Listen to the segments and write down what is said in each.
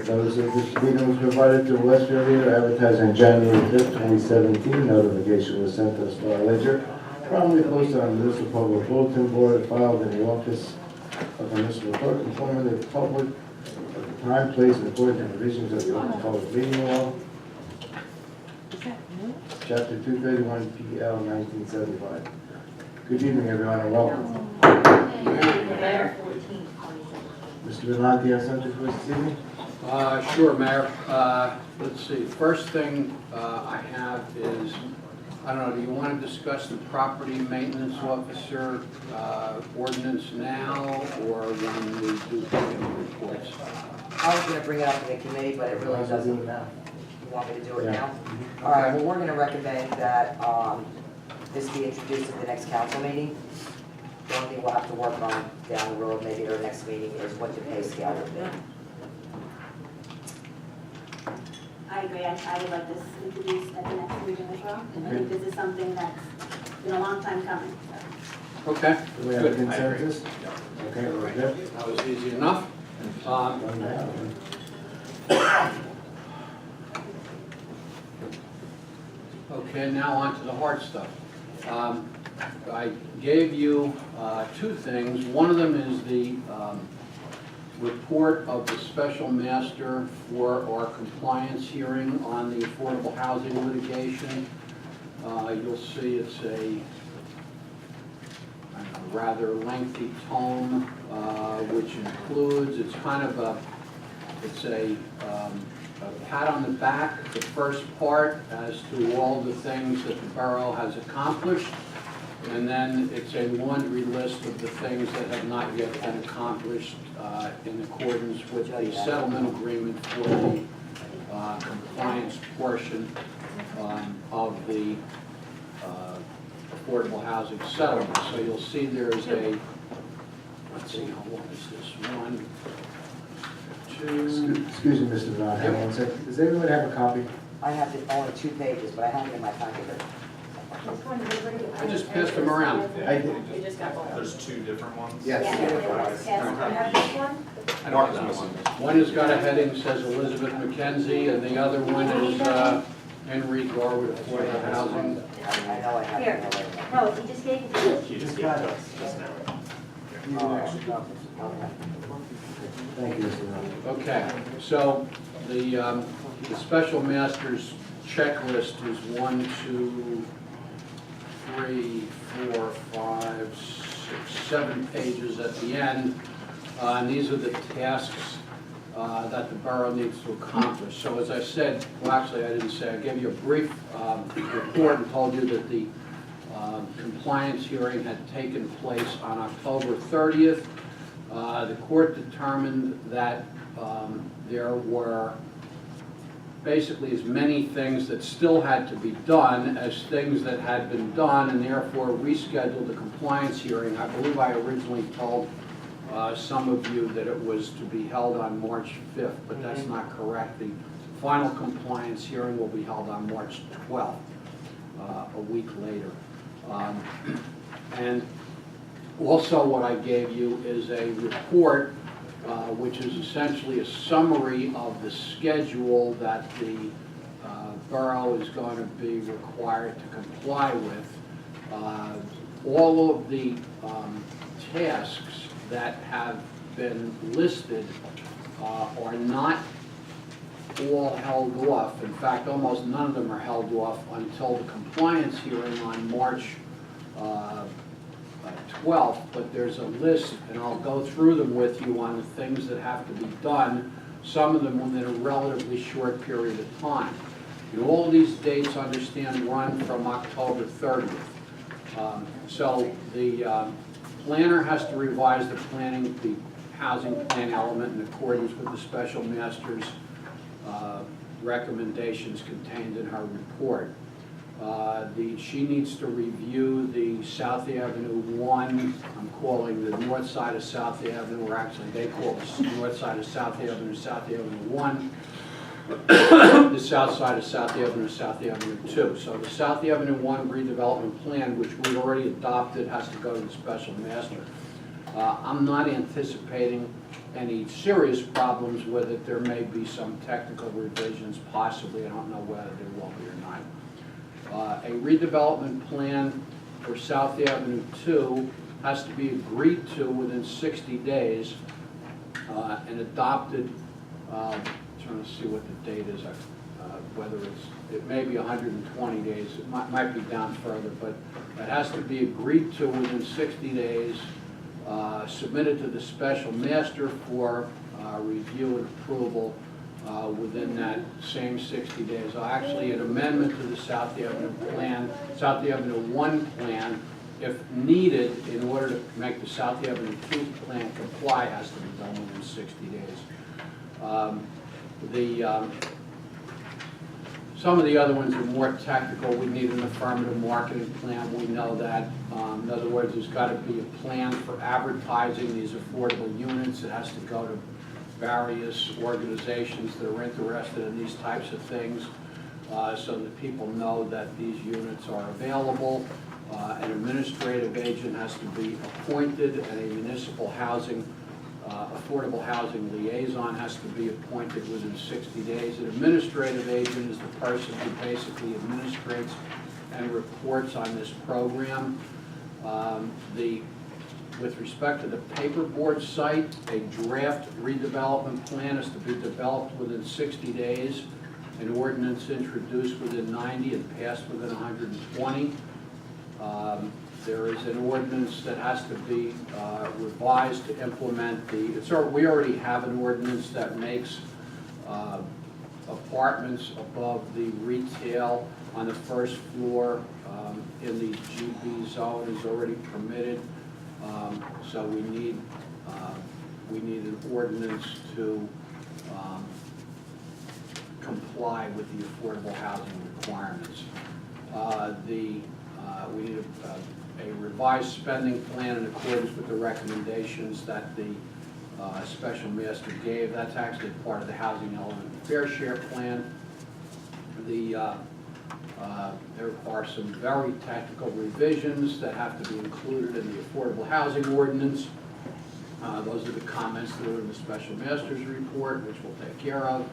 Notice of this meeting was provided to the Westfield Reader, advertised on January 5th, 2017. Notification was sent to the Star Ledger, promptly posted on the municipal public bulletin board, filed in the office of the municipal clerk, informing the public of the time, place, and according to provisions of the Open Public Meeting Law, Chapter 231 PL 1975. Good evening, everyone, and welcome. Mr. Velante, has something for us this evening? Sure, Mayor. Let's see. First thing I have is, I don't know, do you want to discuss the property maintenance officer ordinance now, or when we do committee reports? I was going to bring it up in the committee, but it really doesn't. You want me to do it now? Okay. All right, well, we're going to recommend that this be introduced at the next council meeting. The only thing we'll have to work on down the road, maybe at our next meeting, is what the pay scale will be. I agree. I would like this introduced at the next meeting as well. I think this is something that's been a long time coming. So. Okay. Do we have a consensus? Okay, we're good. That was easy enough. Okay, now on to the hard stuff. I gave you two things. One of them is the report of the special master for our compliance hearing on the affordable housing litigation. You'll see it's a rather lengthy tome, which includes, it's kind of a pat on the back, the first part, as to all the things that the borough has accomplished. And then it's a laundry list of the things that have not yet been accomplished in accordance with the settlement agreement for the compliance portion of the affordable housing settlement. So you'll see there's a, let's see, how long is this? 1, 2. Excuse me, Mr. Velante, hang on a second. Does everyone have a copy? I have only 2 pages, but I have it in my packet. I just passed them around. I did. You just got one. There's 2 different ones? Yes. Yeah, I have this one. I know there's one. One has got a heading that says Elizabeth McKenzie, and the other one is Henry Garwood, Affordable Housing. I know I have Here. it already. No, he just gave it to you. You just gave it to us just now. Okay. Thank you, Mr. Velante. Okay, so the special master's checklist is 1, 2, 3, 4, 5, 6, 7 pages at the end. And these are the tasks that the borough needs to accomplish. So as I said, well actually I didn't say, I gave you a brief report and told you that the compliance hearing had taken place on October 30th. The court determined that there were basically as many things that still had to be done as things that had been done, and therefore rescheduled the compliance hearing. I believe I originally told some of you that it was to be held on March 5th, but that's not correct. The final compliance hearing will be held on March 12th, a week later. And also what I gave you is a report which is essentially a summary of the schedule that the borough is going to be required to comply with. All of the tasks that have been listed are not all held off. In fact, almost none of them are held off until the compliance hearing on March 12th, but there's a list, and I'll go through them with you on the things that have to be done, some of them within a relatively short period of time. And all of these dates, understand, run from October 30th. So the planner has to revise the housing plan element in accordance with the special master's recommendations contained in her report. She needs to review the South Avenue 1, I'm calling the north side of South Avenue, or actually they call it north side of South Avenue 1, the south side of South Avenue 2. So the South Avenue 1 redevelopment plan, which we already adopted, has to go to the special master. I'm not anticipating any serious problems with it. There may be some technical revisions possibly, I don't know whether there will be or not. A redevelopment plan for South Avenue 2 has to be agreed to within 60 days and adopted, trying to see what the date is, whether it may be 120 days, it might be down further, but it has to be agreed to within 60 days, submitted to the special master for review and approval within that same 60 days. Actually, an amendment to the South Avenue plan, South Avenue 1 plan, if needed, in order to make the South Avenue 2 plan comply, has to be done within 60 days. Some of the other ones are more technical. We need an affirmative marketing plan. We know that. In other words, there's got to be a plan for advertising these affordable units. It has to go to various organizations that are interested in these types of things so that people know that these units are available. An administrative agent has to be appointed, and a municipal housing affordable housing liaison has to be appointed within 60 days. An administrative agent is the person who basically administrates and reports on this program. With respect to the paperboard site, a draft redevelopment plan is to be developed within 60 days, an ordinance introduced within 90 and passed within 120. There is an ordinance that has to be revised to implement we already have an ordinance that makes apartments above the retail on the first floor in the GB zone is already permitted. So we need an ordinance to comply with the affordable housing requirements. We need a revised spending plan in accordance with the recommendations that the special master gave. That's actually part of the housing element fair share plan. There are some very technical revisions that have to be included in the affordable housing ordinance. Those are the comments that are in the special master's report, which we'll take care of.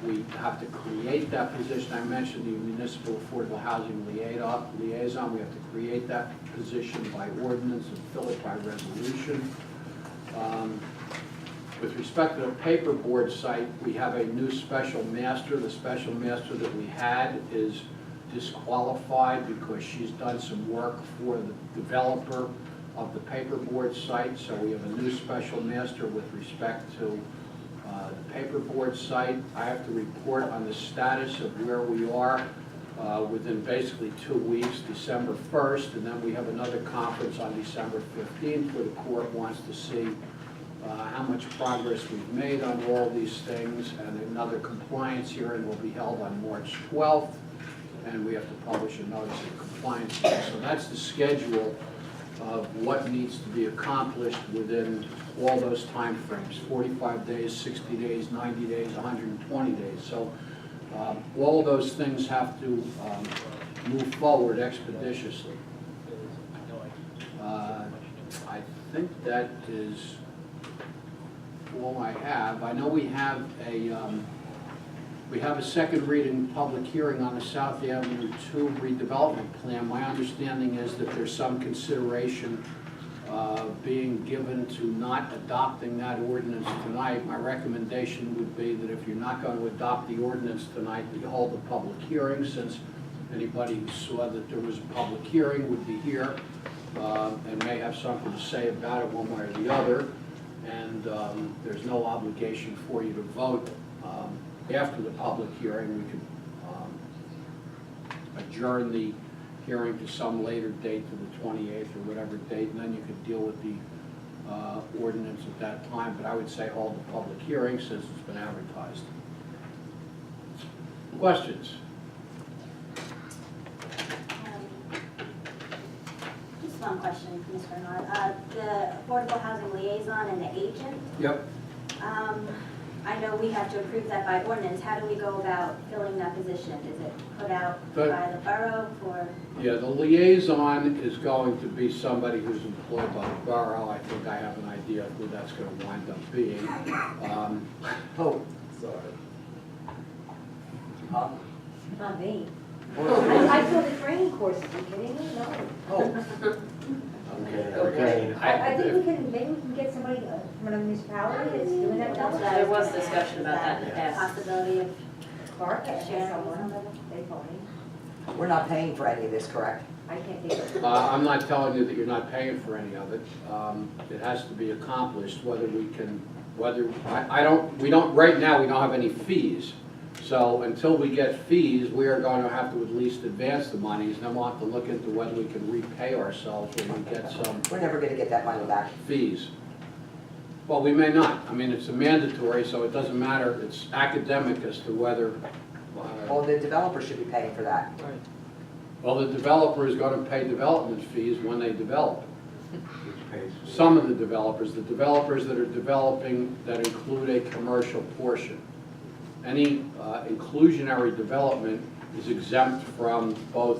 We have to create that position. I mentioned the municipal affordable housing liaison. We have to create that position by ordinance and fill it by resolution. With respect to the paperboard site, we have a new special master. The special master that we had is disqualified because she's done some work for the developer of the paperboard site. So we have a new special master with respect to the paperboard site. I have to report on the status of where we are within basically 2 weeks, December 1st, and then we have another conference on December 15th where the court wants to see how much progress we've made on all these things, and another compliance hearing will be held on March 12th, and we have to publish a notice of compliance. So that's the schedule of what needs to be accomplished within all those time frames: 45 days, 60 days, 90 days, 120 days. So all of those things have to move forward expeditiously. I think that is all I have. I know we have a second reading public hearing on the South Avenue 2 redevelopment plan. My understanding is that there's some consideration being given to not adopting that ordinance tonight. My recommendation would be that if you're not going to adopt the ordinance tonight, that you hold a public hearing, since anybody who saw that there was a public hearing would be here and may have something to say about it one way or the other. And there's no obligation for you to vote. After the public hearing, we could adjourn the hearing to some later date, to the 28th or whatever date, and then you could deal with the ordinance at that time. But I would say hold the public hearing since it's been advertised. Questions? Just one question, Mr. Bernard. The affordable housing liaison and the agent. Yep. I know we have to approve that by ordinance. How do we go about filling that position? Is it put out by the borough for? Yeah, the liaison is going to be somebody who's employed by the borough. I think I have an idea of who that's going to wind up being. Oh, sorry. Huh? Not me. Oh, I feel the training courses, are you kidding me? No. oh, Okay. I think maybe we can get somebody from a municipality that's doing that job. There was discussion about that in the past. Possibility of Clark, I sharing guess with someone, somebody. they told me. we're not paying for any of this, correct? I can't think of it. I'm not telling you that you're not paying for any of it. It has to be accomplished, whether we can, right now, we don't have any fees. So until we get fees, we are going to have to at least advance the monies, and then we'll have to look into whether we can repay ourselves when we get some We're never gonna get that money back. fees. Well, we may not. I mean, it's a mandatory, so it doesn't matter. It's academic as to whether, Well, the developer should be paying for that. well, the developer is going to pay development fees when they develop. Some of the developers that are developing that include a commercial portion. Any inclusionary development is exempt from both,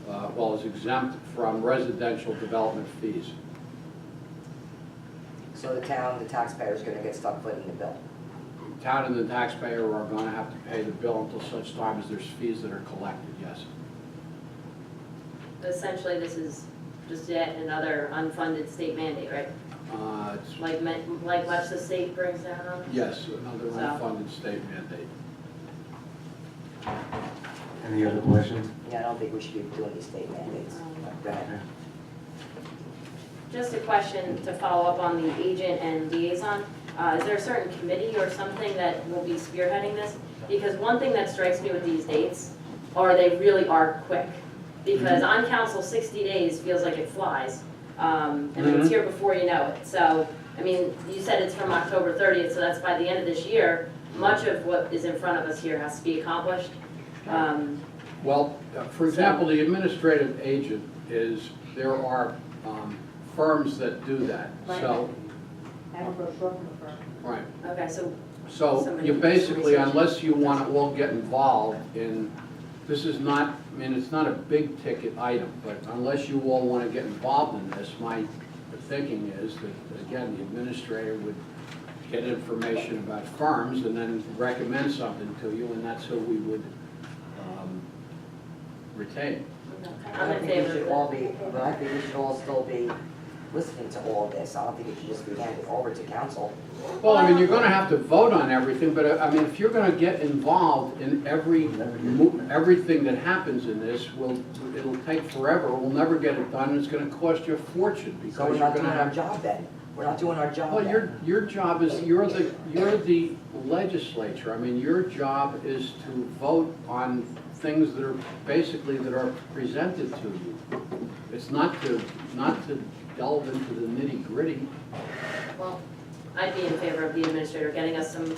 is exempt from residential development fees. So the town, the taxpayer's gonna get stuck footing the bill. Town and the taxpayer are going to have to pay the bill until such time as there's fees that are collected, yes. Essentially, this is just yet another unfunded state mandate, right? It's, Like much the state brings down? yes, another So- unfunded state mandate. Any other questions? Yeah, I don't think we should be doing these state mandates. Go ahead. Just a question to follow up on the agent and liaison. Is there a certain committee or something that will be spearheading this? Because one thing that strikes me with these dates are they really are quick. Because on council, 60 days feels like it flies. And it's here before you know it. So, I mean, you said it's from October 30th, so that's by the end of this year. Much of what is in front of us here has to be accomplished. Well, for example, the administrative agent is, there are firms that do that, so, I have a brochure from the firm. right. Okay, so So you basically, unless you want to all get involved in, this is not, I mean, it's not a big ticket item, but unless you all want to get involved in this, my thinking is that, again, the administrator would get information about firms and then recommend something to you, and that's who we would retain. I'm in I think we favor should of all that. be, but I think we should all still be listening to all of this. I don't think it should just be handed over to council. Well, I mean, you're gonna have to vote on everything, but I mean, if you're gonna get involved in everything that happens in this, it'll take forever, we'll never get it done, and it's gonna cost you a fortune, because So we're you're not gonna doing our have. job then. We're not doing our job Well, then. your job is, you're the legislature, I mean, your job is to vote on things that are basically, that are presented to you. It's not to delve into the nitty-gritty. Well, I'd be in favor of the administrator getting us some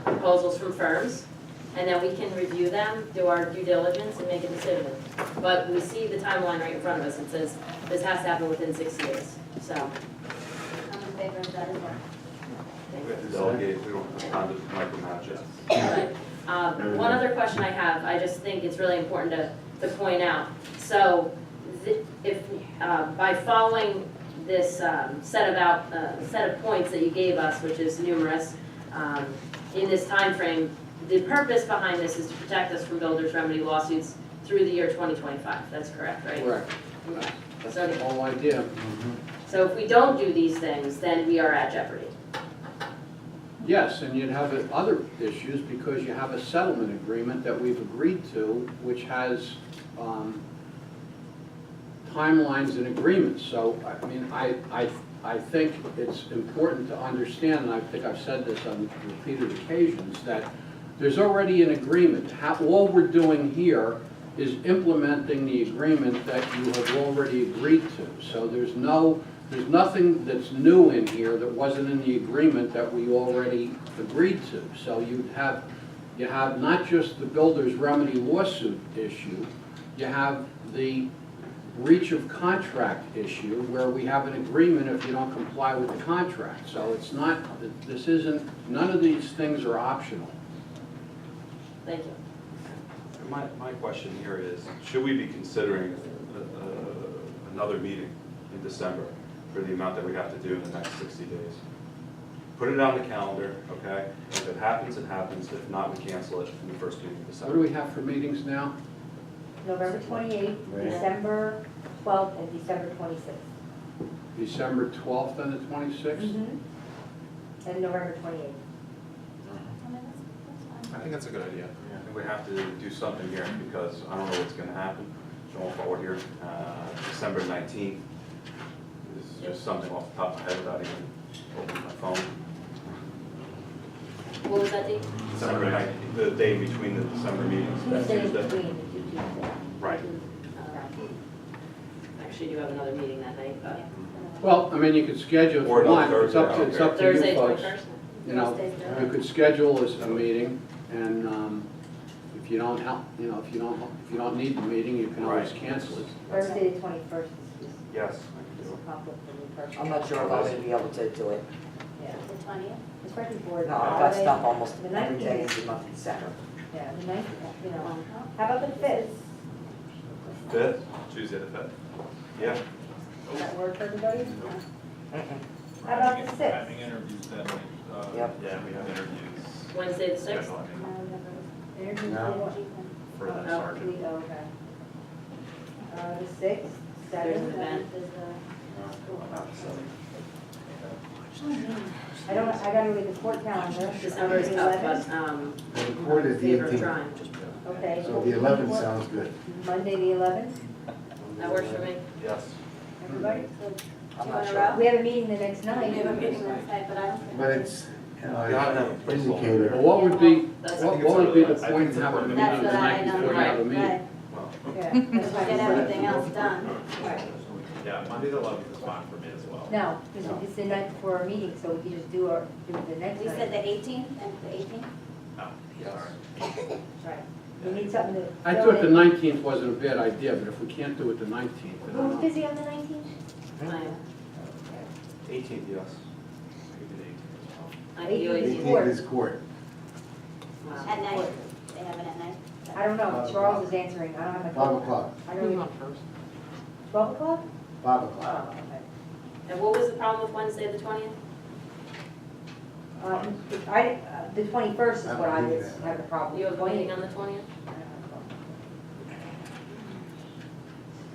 proposals from firms, and then we can review them, do our due diligence, and make a decision. But we see the timeline right in front of us, it says this has to happen within 6 years, so. I'm in favor of that as well. We have to delegate, we don't have time to micromanage it. Right. One other question I have, I just think it's really important to point out. So if, by following this set of points that you gave us, which is numerous, in this time frame, the purpose behind this is to protect us from builders' remedy lawsuits through the year 2025. That's correct, right? Correct. Okay. That's So, the whole idea. so if we don't do these things, then we are at jeopardy. Yes, and you'd have other issues because you have a settlement agreement that we've agreed to, which has timelines and agreements. So, I mean, I think it's important to understand, and I think I've said this on repeated occasions, that there's already an agreement. All we're doing here is implementing the agreement that you have already agreed to. So there's nothing that's new in here that wasn't in the agreement that we already agreed to. So you have not just the builder's remedy lawsuit issue, you have the breach of contract issue where we have an agreement if you don't comply with the contract. So it's not, this isn't, none of these things are optional. Thank you. My question here is, should we be considering another meeting in December for the amount that we have to do in the next 60 days? Put it on the calendar, okay? If it happens, it happens. If not, we cancel it in the first meeting of What December. do we have for meetings now? November 28th, Right. December 12th, and December 26th. December 12th and the 26th? And November 28th. I mean, that's I fine. think that's a good idea. And we have to do something here because I don't know what's gonna happen going forward here. December 19th is just something off the top of my head without even opening my phone. What was that date? December 19th, the day between the December meetings, that Tuesday Tuesday. between the two Tuesdays. Right. Actually, you have another meeting that night, but Well, I mean, you could schedule if Or you no, want, it's up to, Thursday, it's up to you Thursday, folks. 21st? You know, Thursday's good. you could schedule a meeting, and if you don't help, you know, if you don't need the meeting, you can always Right. cancel it. Thursday, the 21st is Yes, I can do a it. conflict for me personally. I'm not sure if I'm gonna be able to do it. Yeah, The 20th? especially for the No, I've got holiday. stuff almost The every day 19th. in the month of December. Yeah, the 9th, you know. How about the 5th? 5th, Tuesday the 5th. Yeah. Does that work for everybody? Mm-mm. How about the 6th? Having interviews that night. Yep. Yeah, we have interviews. Wednesday the 6th? scheduling Interviews No. for what? For the Oh, sergeant. oh, okay. The 6th, There's an 7th. event. I gotta look at the court calendar. December is The tough, 11th? but, The court is the favor of 18th, trying. Okay. so the 11th sounds good. Monday, the 11th, That works for me. Yes. everybody? I'm Two not in a sure. row? We have a meeting the next We have a night. meeting next night, but I don't think. But it's, you know, Yeah, no, it's pretty slow. indicated. Well, what would be, That's- what would be the I think point it's of having a important. meeting That's the what I night know. before you have a meeting? Right, Well, Yeah. let's get everything else done. Yeah, Monday the 11th is fine for me as well. No, it's the night before our meeting, so we can just do it the next We said night. the 18th and the 18th? No, sorry. Right. We need something to. I thought the 19th wasn't a bad idea, but if we can't do it the 19th, then I Who's don't know. busy on the 19th? I am. 18th, yes. We did 18 as well. I can do 18th. 18th is court. Wow. At night? They have it at night? I don't know, Charles is answering, I don't have my. 5 o'clock, I don't even. 12 o'clock? 5 Oh, o'clock. okay. And what was the problem with Wednesday the 20th? The 21st is what I would have a problem You with. have a meeting on the 20th?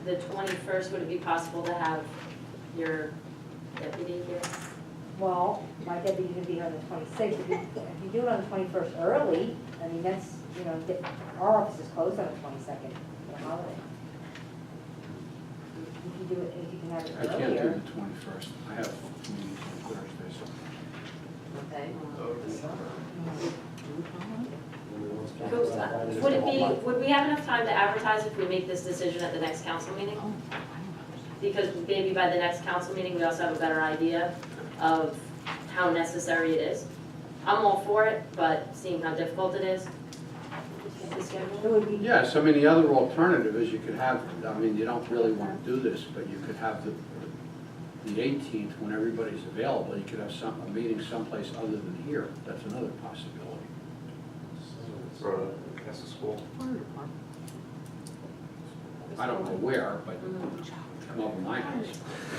The 21st, would it be possible to have your deputy here? Well, my deputy's gonna be here on the 26th. If you do it on the 21st early, I mean, that's, you know, our office is closed on the 22nd, for the holiday. If you do it, if you can have it I can't do earlier. the 21st. I have meetings on Thursday, so. Okay. Would it be, would we have enough time to advertise if we make this decision at the next council meeting? Because maybe by the next council meeting, we also have a better idea of how necessary it is. I'm all for it, but seeing how difficult it is. The schedule. It would be. Yes, I mean, the other alternative is you could have, I mean, you don't really want to do this, but you could have the 18th, when everybody's available, you could have a meeting someplace other than here. That's another possibility. For, that's the school. I don't know where, but come over my house.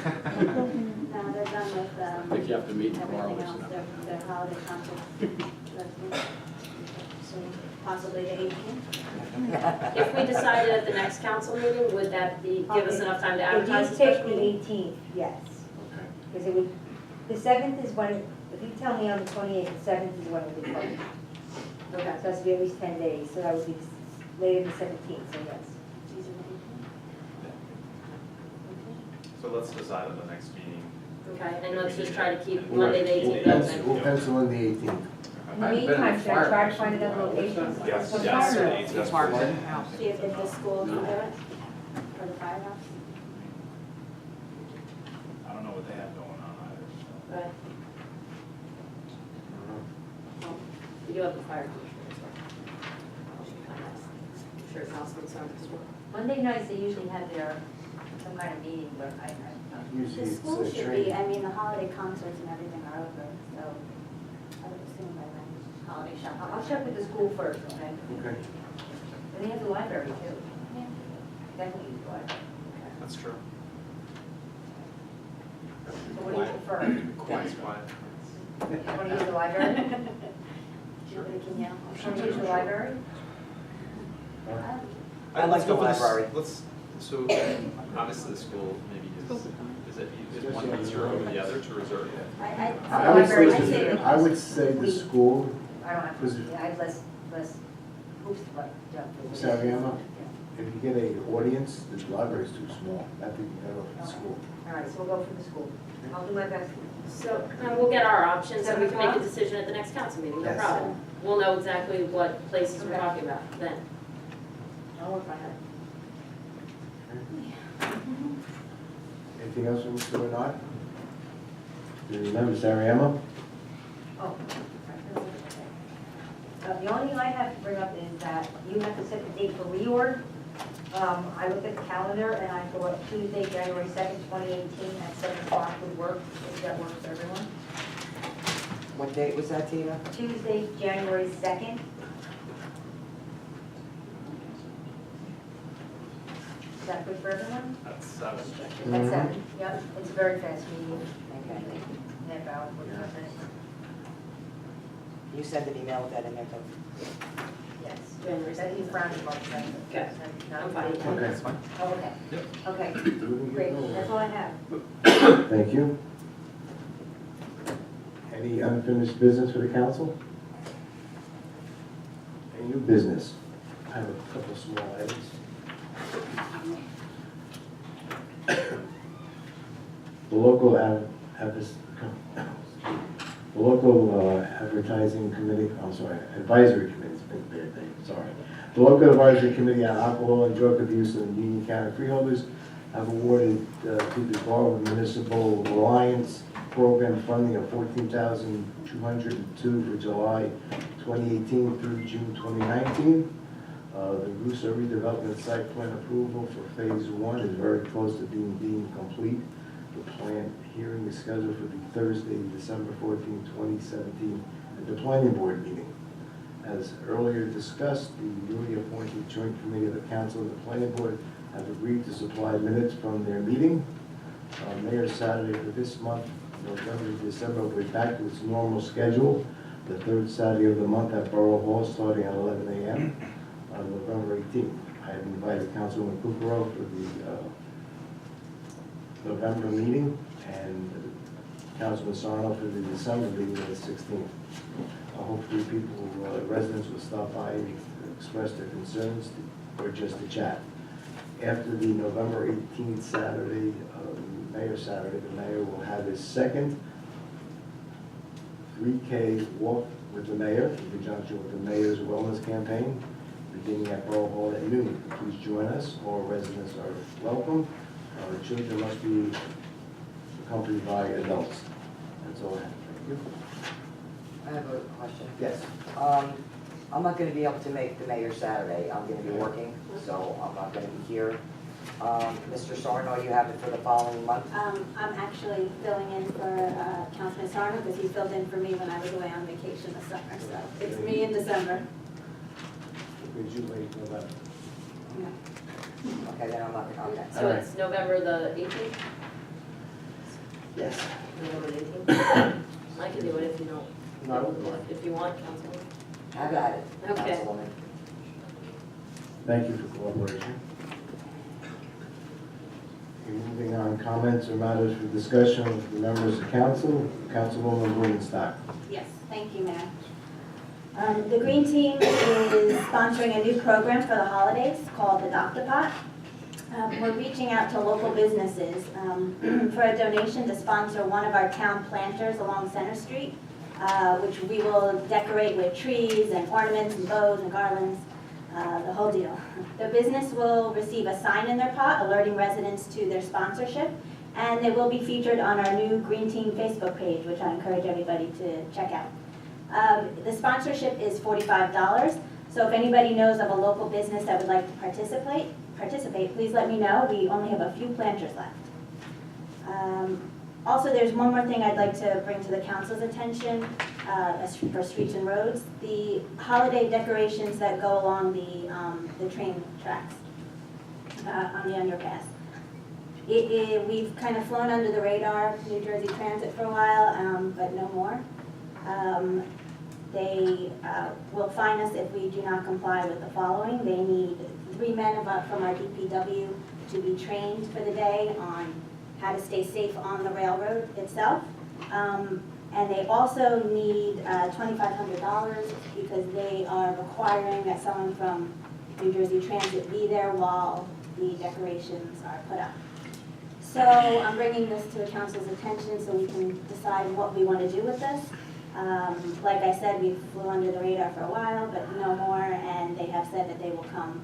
No, they're done with, I think you have to meet in everything Garwood. else, their holiday conference. So possibly the 18th? If we decided at the next council meeting, would that be, give us enough time to advertise the If you take special the meeting? 18th, yes, Okay. because it would, the 7th is when, if you tell me on the 28th, the 7th is when it would be published. So Okay. it has to be at least 10 days, so that would be later than 17th, so yes. These are the 18th? So let's decide on the next meeting. Okay, and let's just try to keep We'll- Monday the 18th We'll open. pencil in the 18th. In the I haven't been in meantime, the should I try to firehouse find in a another while. What's location? that? Yes. For the Yes. firehouse? That's See if the school can do it for the firehouse. I don't know what they have going on either, so. Right. Well, we do have the fire commissioner as well. I'm sure Councilman Sarnes as well. Monday nights, they usually have their kind of meeting, but I, Usually The it's school should be, training. I mean, the holiday concerts and everything are over, so I would assume by then, holiday shop. I'll check with the school first, okay? Okay. And they have the library too. Yeah. Definitely use the library. That's true. So what do you prefer? Quiet, quiet. You want to use the library? Nobody can yell. Want to use the library? I like the library. Let's, so obviously the school maybe is one reserved over the other to reserve? I would Library, say, I'd say that- I would say the school, I don't have, Was to. it- I have less hoops to jump through. Sariema? If you get an audience, the library's too small. I think you gotta go for the school. All right, so we'll go for the school. I'll do my best. So, we'll get our options, so we can make a 7 o'clock? decision at the next council meeting, no Yes. problem. We'll know exactly what places we're Okay. talking about then. I'll work on that. Anything else from Mr. Bernard? Do you remember Sariema? Oh. The only thing I have to bring up is that you have to set the date for reorg. I looked at the calendar and I thought Tuesday, January 2nd, 2018 at 7 o'clock would work, if that works for everyone. What date was that, Tina? Tuesday, January 2nd. Is that good for everyone? That's 7. At 7, yep, it's a very fast meeting. Okay. Half hour, 45 minutes. You send an email with that in there, too? Yes. January That 2nd. is Friday, March 2nd. Okay. I'm fine. Okay. That's fine. Oh, okay. Yep. Okay, Do we great, get that's all I have. Thank you. Any unfinished business for the council? Any new business? I have a couple small items. The local advertising committee, I'm sorry, advisory committee, it's been a bad day, sorry. The local advisory committee on alcohol and drug abuse in Union County freeholders have awarded to the Borough Municipal Alliance program funding of $14,202 for July 2018 through June 2019. The Russo redevelopment site plan approval for phase 1 is very close to being deemed complete. The plan hearing is scheduled for the Thursday, December 14, 2017, at the planning board meeting. As earlier discussed, the newly appointed joint committee of the council and the planning board have agreed to supply minutes from their meeting. Mayor's Saturday for this month, November, December, will be back to its normal schedule, the third Saturday of the month at Borough Hall, starting at 11 a.m. on November 18th. I have invited Councilman Kukrow for the November meeting, and Councilman Sarno for the December meeting on the 16th. Hopefully people, residents will stop by and express their concerns or just to chat. After the November 18th Saturday, Mayor's Saturday, the mayor will have his second 3K walk with the mayor in conjunction with the mayor's wellness campaign, beginning at Borough Hall at noon. Please join us. All residents are welcome. Children must be accompanied by adults. That's all I have. Thank you. I have a question. Yes. I'm not gonna be able to make the mayor's Saturday. I'm gonna be working, so I'm not gonna be here. Mr. Sarno, you have it for the following month? I'm actually filling in for Councilman Sarno because he filled in for me when I was away on vacation this summer, so it's me in December. Could you wait till that? Okay, then I'm not, okay. So it's November the 18th? Yes. November the 18th? I can do it if you don't. No. If you want, Councilman. Have at it, Okay. Councilwoman. Thank you for cooperation. Okay, moving on, comments or matters for discussion with the members of council. Councilwoman Blumenstock. Yes, thank you, Mayor. The Green Team is sponsoring a new program for the holidays called the Adopt-A-Pot. We're reaching out to local businesses for a donation to sponsor one of our town planters along Center Street, which we will decorate with trees and ornaments and bows and garlands, the whole deal. The business will receive a sign in their pot alerting residents to their sponsorship, and they will be featured on our new Green Team Facebook page, which I encourage everybody to check out. The sponsorship is $45, so if anybody knows of a local business that would like to participate, participate, please let me know. We only have a few planters left. Also, there's one more thing I'd like to bring to the council's attention for streets and roads. The holiday decorations that go along the train tracks on the underpass. We've kind of flown under the radar, New Jersey Transit for a while, but no more. They will fine us if we do not comply with the following. They need 3 men from our DPW to be trained for the day on how to stay safe on the railroad itself. And they also need $2,500 because they are requiring that someone from New Jersey Transit be there while the decorations are put up. So I'm bringing this to the council's attention so we can decide what we want to do with this. Like I said, we flew under the radar for a while, but no more, and they have said that they will come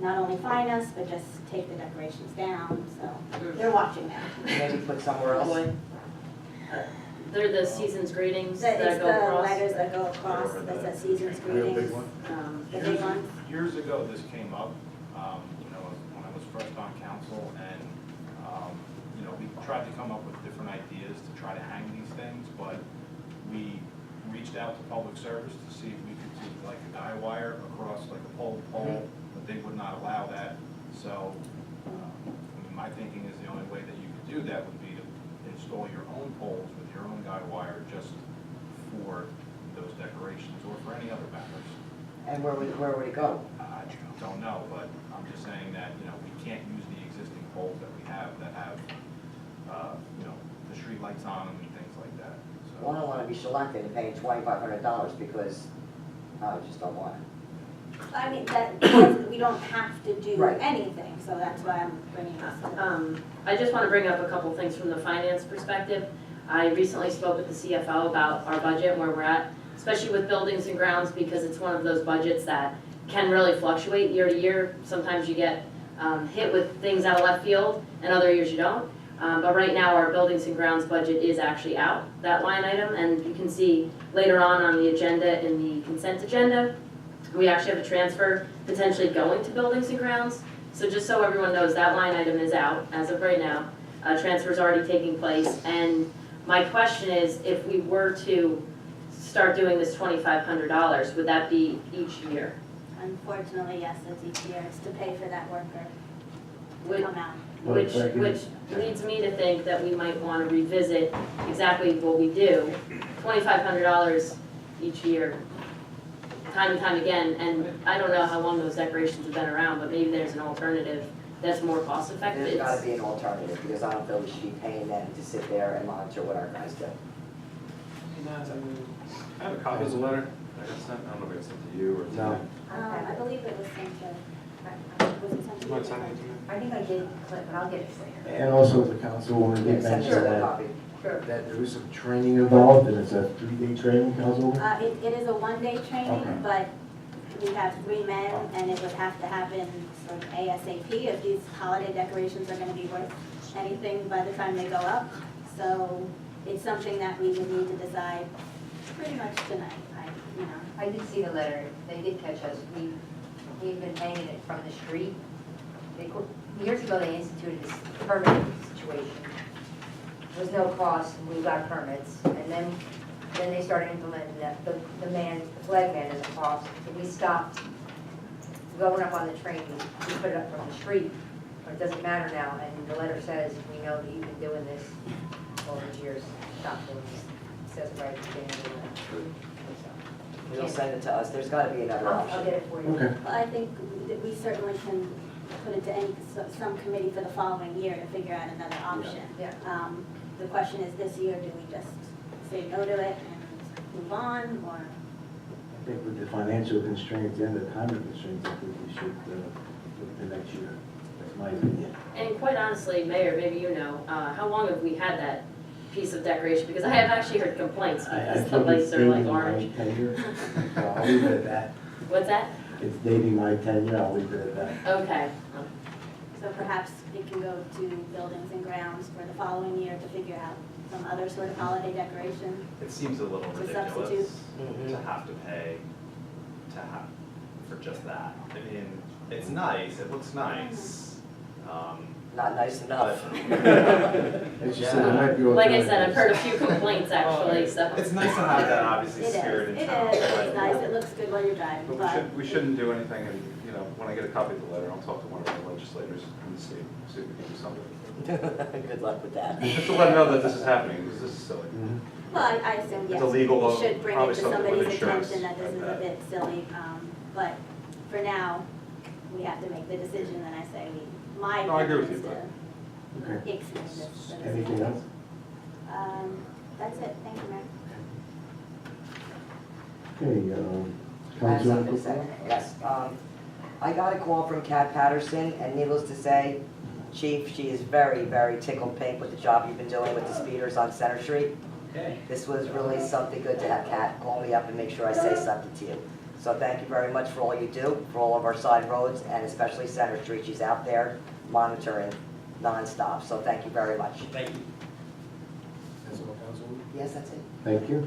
not only fine us, but just take the decorations down, so they're watching now. Maybe put somewhere else. They're the season's greetings It's that go the across. letters that go across, that's a season's greetings. The big ones. Years ago, this came up, when I was first on council, and, we tried to come up with different ideas to try to hang these things, but we reached out to public service to see if we could do like a guy wire across like a pole, but they would not allow that. So, my thinking is the only way that you could do that would be to install your own poles with your own guy wire just for those decorations or for any other banners. And where would it go? I don't know, but I'm just saying that, we can't use the existing poles that we have that have, the street lights on them and things like that. So, Well, I don't want to be selected and paying $2,500 because I just don't want it. I mean, we don't have to do Right. anything, so that's why I'm bringing this up. I just want to bring up a couple things from the finance perspective. I recently spoke with the CFO about our budget and where we're at, especially with buildings and grounds, because it's one of those budgets that can really fluctuate year to year. Sometimes you get hit with things out of left field, and other years you don't. But right now, our buildings and grounds budget is actually out, that line item, and you can see later on the agenda, in the consent agenda, we actually have a transfer potentially going to buildings and grounds. So just so everyone knows, that line item is out as of right now. Transfer's already taking place, and my question is, if we were to start doing this $2,500, would that be each year? Unfortunately, yes, it's each year, it's to pay for that worker Would- to come out. Which leads me to think that we might want to revisit exactly what we do, $2,500 each year, time and time again, and I don't know how long those decorations have been around, but maybe there's an alternative that's more cost effective. There's got to be an alternative because I don't feel we should be paying them to sit there and monitor what our guys do. I have a copy of the letter that got sent. I don't know if it got sent to you or to No. me. I believe it was sent to, was it sent to You want to send it you? to me? I think I did, Clint, but I'll get it for you. And also the councilwoman did Send mention her a that, copy. Sure. that there is some training involved, and it's a 3-day training, councilwoman? It is a one-day Okay. training, but we have 3 men, and it would have to happen sort of ASAP if these holiday decorations are gonna be worth anything by the time they go up. So it's something that we would need to decide pretty much tonight, I did see the letter, they did catch us, we've been hanging it from the street. Years ago, they instituted this permit situation. There was no cost, and we got permits, and then they started implementing that, the flag man is a cost, so we stopped going up on the train, we put it up from the street, but it doesn't matter now, and the letter says, we know that you've been doing this all these years, stop doing this. It says right at the beginning of the letter. You'll send it to us. There's got to be another I'll option. get it for you. Okay. Well, I think that we certainly can put it to some committee for the following year to figure out another option. Yeah. The question is, this year, do we just say no to it and move on, or? I think with the financial constraints and the timing constraints, I think we should look to next year. That's my opinion. And quite honestly, Mayor, maybe you know, how long have we had that piece of decoration? Because I have actually heard complaints I because the think lights it's are like dating my orange. tenure, so I'll leave it at that. What's that? It's dating my tenure, I'll leave it at that. Okay. So perhaps it can go to buildings and grounds for the following year to figure out some other sort of holiday decoration. It seems a little To ridiculous substitute. to have to pay for just that. I mean, It's nice, it looks nice. Not nice enough. As you said, there might be Like I said, I've alternatives. heard a few complaints actually, so. It's nice to have that obviously It is, spirit it in town. is, but- it's nice, it looks good while you're driving, But but. we shouldn't do anything, and, you know, when I get a copy of the letter, I'll talk to one of our legislators in the state, see if we can do something. Good luck with that. Just to let them know that this is happening, because this is silly. Mhm. Well, I assume, yes. It's illegal, We should bring it probably to something with somebody's insurance attention that this like is a that. bit silly, but for now, we have to make the decision, and I say, my No, I agree opinion with is you, to Okay. extend this. for this Anything month. else? That's it, thank you, Mayor. Okay, I have something to Councilman. say. Yes, I got a call from Kat Patterson, and needless to say, Chief, she is very, very tickled pink with the job you've been doing with the speeders on Center Street. Okay. This was really something good to have Kat call me up and make sure I say something to you. So thank you very much for all you do, for all of our side roads, and especially Center Street. She's out there monitoring nonstop, so thank you very much. Thank you. Yes, that's it. Thank you.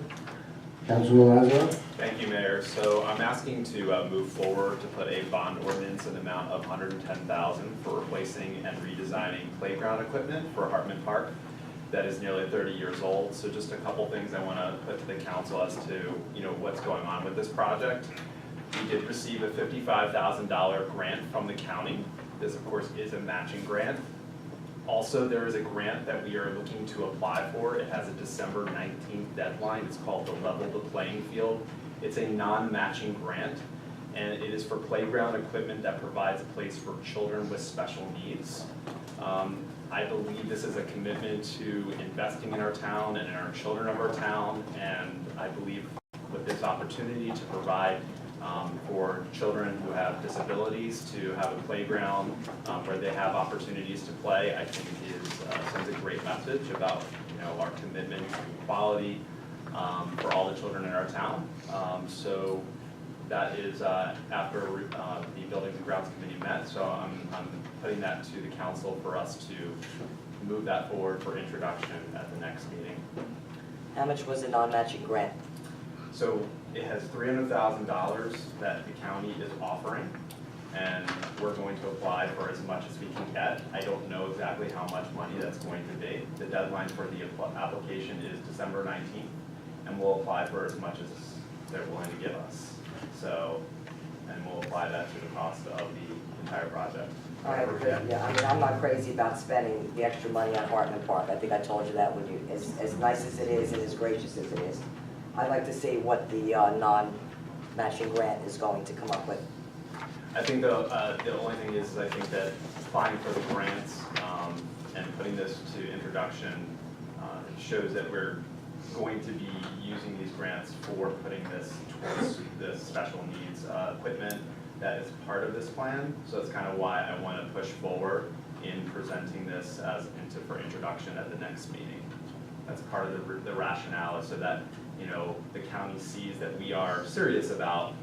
Councilman Lazaro? Thank you, Mayor. So I'm asking to move forward to put a bond ordinance in the amount of $110,000 for replacing and redesigning playground equipment for Hartman Park that is nearly 30 years old. So just a couple things I want to put to the council as to, you know, what's going on with this project. We did receive a $55,000 grant from the county. This, of course, is a matching grant. Also, there is a grant that we are looking to apply for. It has a December 19th deadline. It's called the Level the Playing Field. It's a non-matching grant, and it is for playground equipment that provides a place for children with special needs. I believe this is a commitment to investing in our town and in our children of our town, and I believe with this opportunity to provide for children who have disabilities to have a playground where they have opportunities to play, I think sends a great message about, you know, our commitment to equality for all the children in our town. So that is after the Buildings and Grounds Committee met, so I'm putting that to the council for us to move that forward for introduction at the next meeting. How much was the non-matching grant? So it has $300,000 that the county is offering, and we're going to apply for as much as we can get. I don't know exactly how much money that's going to be. The deadline for the application is December 19th, and we'll apply for as much as they're willing to give us. So, and we'll apply that to the cost of the entire project. All right, yeah, I mean, I'm not crazy about spending the extra money on Hartman Park. I think I told you that when you, as nice as it is and as gracious as it is. I'd like to see what the non-matching grant is going to come up with. I think the only thing is, I think that applying for the grants and putting this to introduction shows that we're going to be using these grants for putting this towards the special needs equipment that is part of this plan. So that's kind of why I want to push forward in presenting this for introduction at the next meeting. That's part of the rationale, so that, you know, the county sees that we are serious about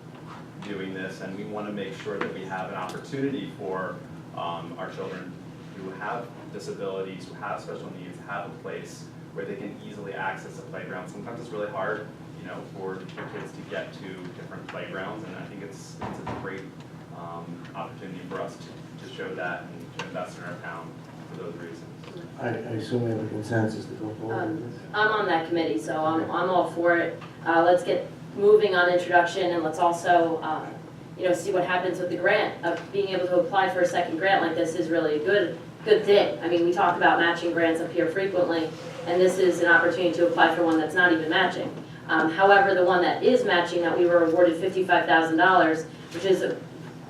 doing this, and we want to make sure that we have an opportunity for our children who have disabilities, who have special needs, have a place where they can easily access a playground. Sometimes it's really hard, you know, for kids to get to different playgrounds, and I think it's a great opportunity for us to show that and to invest in our town for those reasons. I assume we have a consensus to go forward with this? I'm on that committee, so I'm all for it. Let's get moving on introduction, and let's also, you know, see what happens with the grant. Being able to apply for a second grant like this is really a good thing. I mean, we talk about matching grants up here frequently, and this is an opportunity to apply for one that's not even matching. However, the one that is matching, that we were awarded $55,000, which is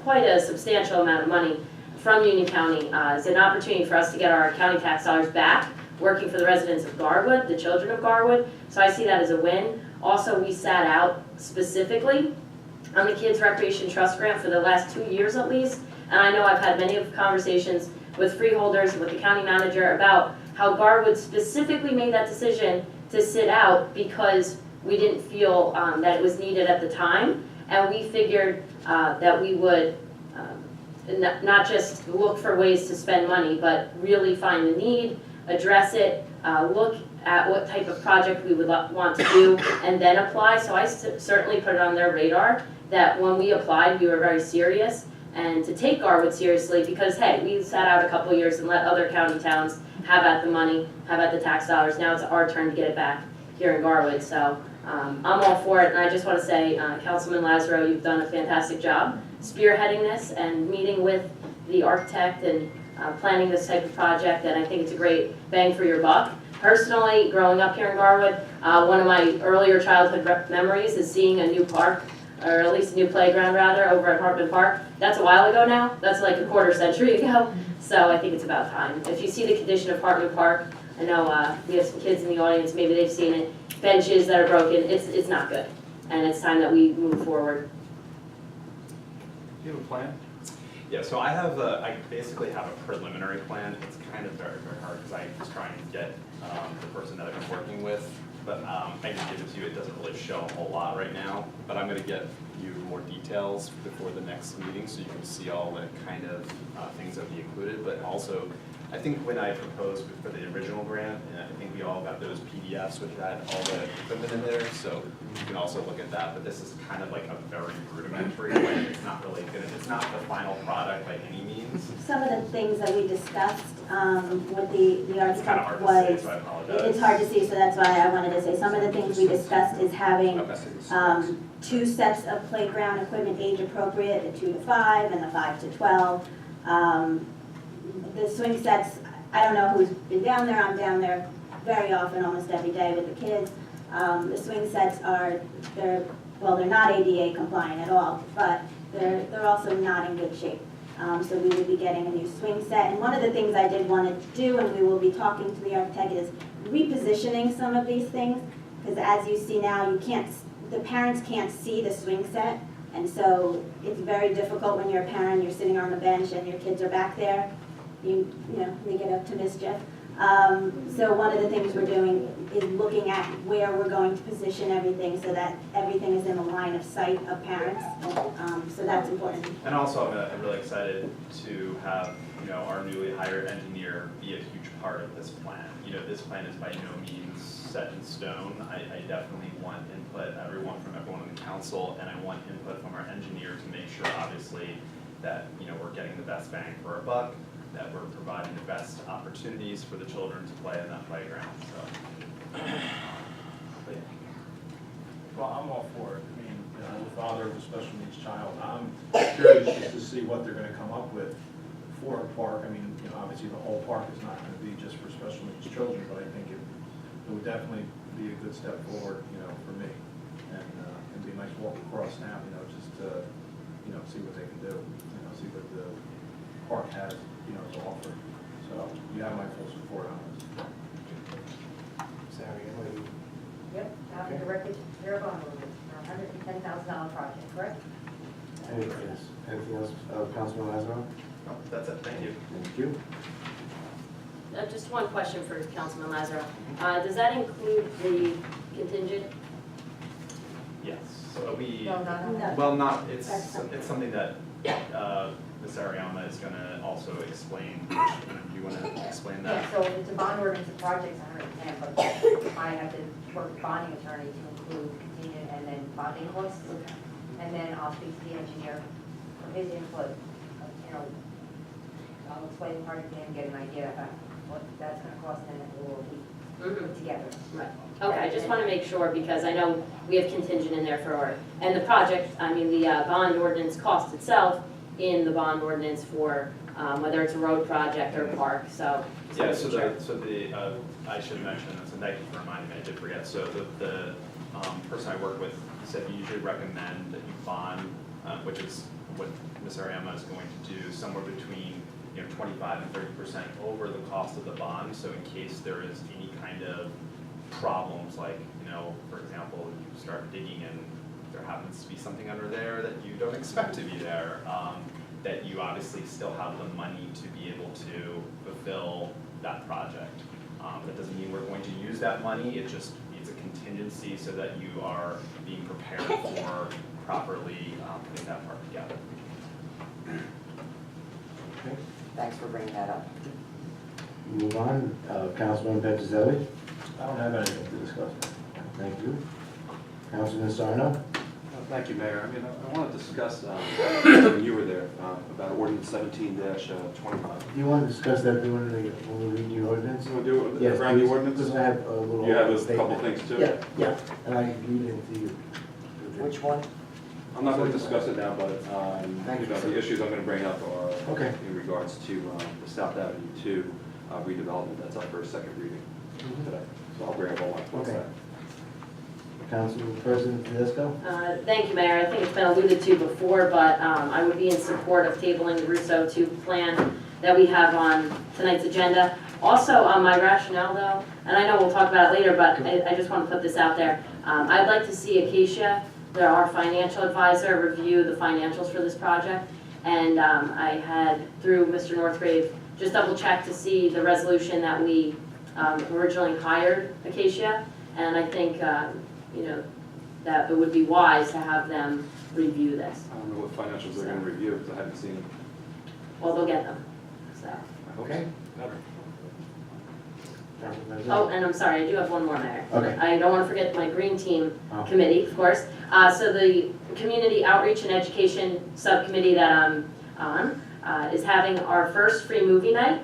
quite a substantial amount of money from Union County, is an opportunity for us to get our county tax dollars back, working for the residents of Garwood, the children of Garwood. So I see that as a win. Also, we sat out specifically on the Kids Recreation Trust Grant for the last 2 years at least. And I know I've had many conversations with freeholders and with the county manager about how Garwood specifically made that decision to sit out because we didn't feel that it was needed at the time. And we figured that we would not just look for ways to spend money, but really find the need, address it, look at what type of project we would want to do, and then apply. So I certainly put it on their radar that when we applied, we were very serious, and to take Garwood seriously, because hey, we sat out a couple of years and let other county towns have at the money, have at the tax dollars. Now it's our turn to get it back here in Garwood. So I'm all for it, and I just want to say, Councilman Lazaro, you've done a fantastic job spearheading this and meeting with the architect and planning this type of project, and I think it's a great bang for your buck. Personally, growing up here in Garwood, one of my earlier childhood memories is seeing a new park, or at least a new playground rather, over at Hartman Park. That's a while ago now. That's like a quarter century ago. So I think it's about time. If you see the condition of Hartman Park, I know we have some kids in the audience, maybe they've seen it, benches that are broken, it's not good. And it's time that we move forward. Do you have a plan? Yeah, so I basically have a preliminary plan. It's kind of very, very hard because I was trying to get the person that I've been working with, but I can give it to you. It doesn't really show a whole lot right now, but I'm going to get you more details before the next meeting so you can see all the kind of things that will be included. But also, I think when I proposed for the original grant, and I think we all got those PDFs which had all the equipment in there, so you can also look at that. But this is kind of like a very rudimentary plan. It's not really good. It's not the final product by any means. Some of the things that we discussed with the It's kind of architect hard to say, was, so I apologize. it's hard to see, so that's why I wanted to say, some of the things we discussed is having Okay. 2 sets of playground equipment age appropriate, the 2 to 5 and the 5 to 12. The swing sets, I don't know who's been down there, I'm down there very often, almost every day with the kids. The swing sets they're not ADA compliant at all, but they're also not in good shape. So we would be getting a new swing set. And one of the things I did want to do, and we will be talking to the architect, is repositioning some of these things. Because as you see now, the parents can't see the swing set. And so it's very difficult when you're a parent, you're sitting on the bench and your kids are back there. You know, they get up to mischief. So one of the things we're doing is looking at where we're going to position everything so that everything is in the line of sight of parents. So that's important. And also, I'm really excited to have, our newly hired engineer be a huge part of this plan. This plan is by no means set in stone. I definitely want input from everyone on the council, and I want input from our engineer to make sure, obviously, that, we're getting the best bang for our buck, that we're providing the best opportunities for the children to play in that playground, so. But yeah. Well, I'm all for it. I mean, the father of a special needs child, I'm curious just to see what they're gonna come up with for a park. I mean, obviously the whole park is not gonna be just for special needs children, but I think it would definitely be a good step forward, for me. And it'd be a nice walk across town, just to, see what they can do, see what the park has, to offer. So you have my full support on this. Sarah, you Yep, now the directed their bond ordinance, $110,000 project, correct? anything else, Councilman Lazaro? No, that's it, thank you. Thank you. Just one question for Councilman Lazaro. Does that include the contingent? Yes, so we. No, No. Well, it's That's something. something that Ms. Ariama is gonna also explain. Do you wanna explain Yeah, that? so it's a bond ordinance, the project's 110, but I have to work with bonding attorney to include contingent and then bonding costs. And then I'll speak to the engineer for his input, I'll explain the project to him, get an idea about what that's gonna cost, and then we'll be put together. Right. Okay, I just want to make sure, because I know we have contingent in there for, and the project, the bond ordinance cost itself in the bond ordinance for whether it's a road project or a park, so. Yeah, I should mention this, and thank you for reminding me, I did forget. So the person I work with said we usually recommend that you bond, which is what Ms. Ariama is going to do, somewhere between 25 and 30% over the cost of the bond. So in case there is any kind of problems, like, for example, you start digging and there happens to be something under there that you don't expect to be there, that you obviously still have the money to be able to fulfill that project. That doesn't mean we're going to use that money, it just needs a contingency so that you are being prepared for properly putting that part together. Okay, Thanks for bringing that up. move on. Councilman Petrozelli? I don't have anything to discuss. Thank you. Councilman Sarno? Thank you, Mayor. I mean, I want to discuss, when you were there, about ordinance 17-25. Do you want to discuss that during when we read your ordinance? You want to do Yes, it around the please, ordinance? because I have a little. You have a statement. couple things too? Yeah, yeah, and I read it to you. Which one? I'm not going to discuss it now, but, Thank you, sir. the issues I'm going to bring up are Okay. in regards to the South Avenue 2 redevelopment that's up for a second reading today. So I'll bring up all my points Okay. there. Council President Tedesco? Thank you, Mayor. I think it's been alluded to before, but I would be in support of tabling the Russo 2 plan that we have on tonight's agenda. Also, my rationale though, and I know we'll talk about it later, but I just want to put this out there. I'd like to see Acacia, our financial advisor, review the financials for this project. And I had, through Mr. Northgrave, just double checked to see the resolution that we originally hired Acacia. And I think, that it would be wise to have them review this. I don't know what financials they're going to review because I haven't seen them. Well, they'll get them, so. I hope Okay. so. Never. Council President? Oh, and I'm sorry, I do have one more, Mayor. Okay. I don't want to forget my green team Oh. committee, of course. So the Community Outreach and Education Subcommittee that I'm on is having our first free movie night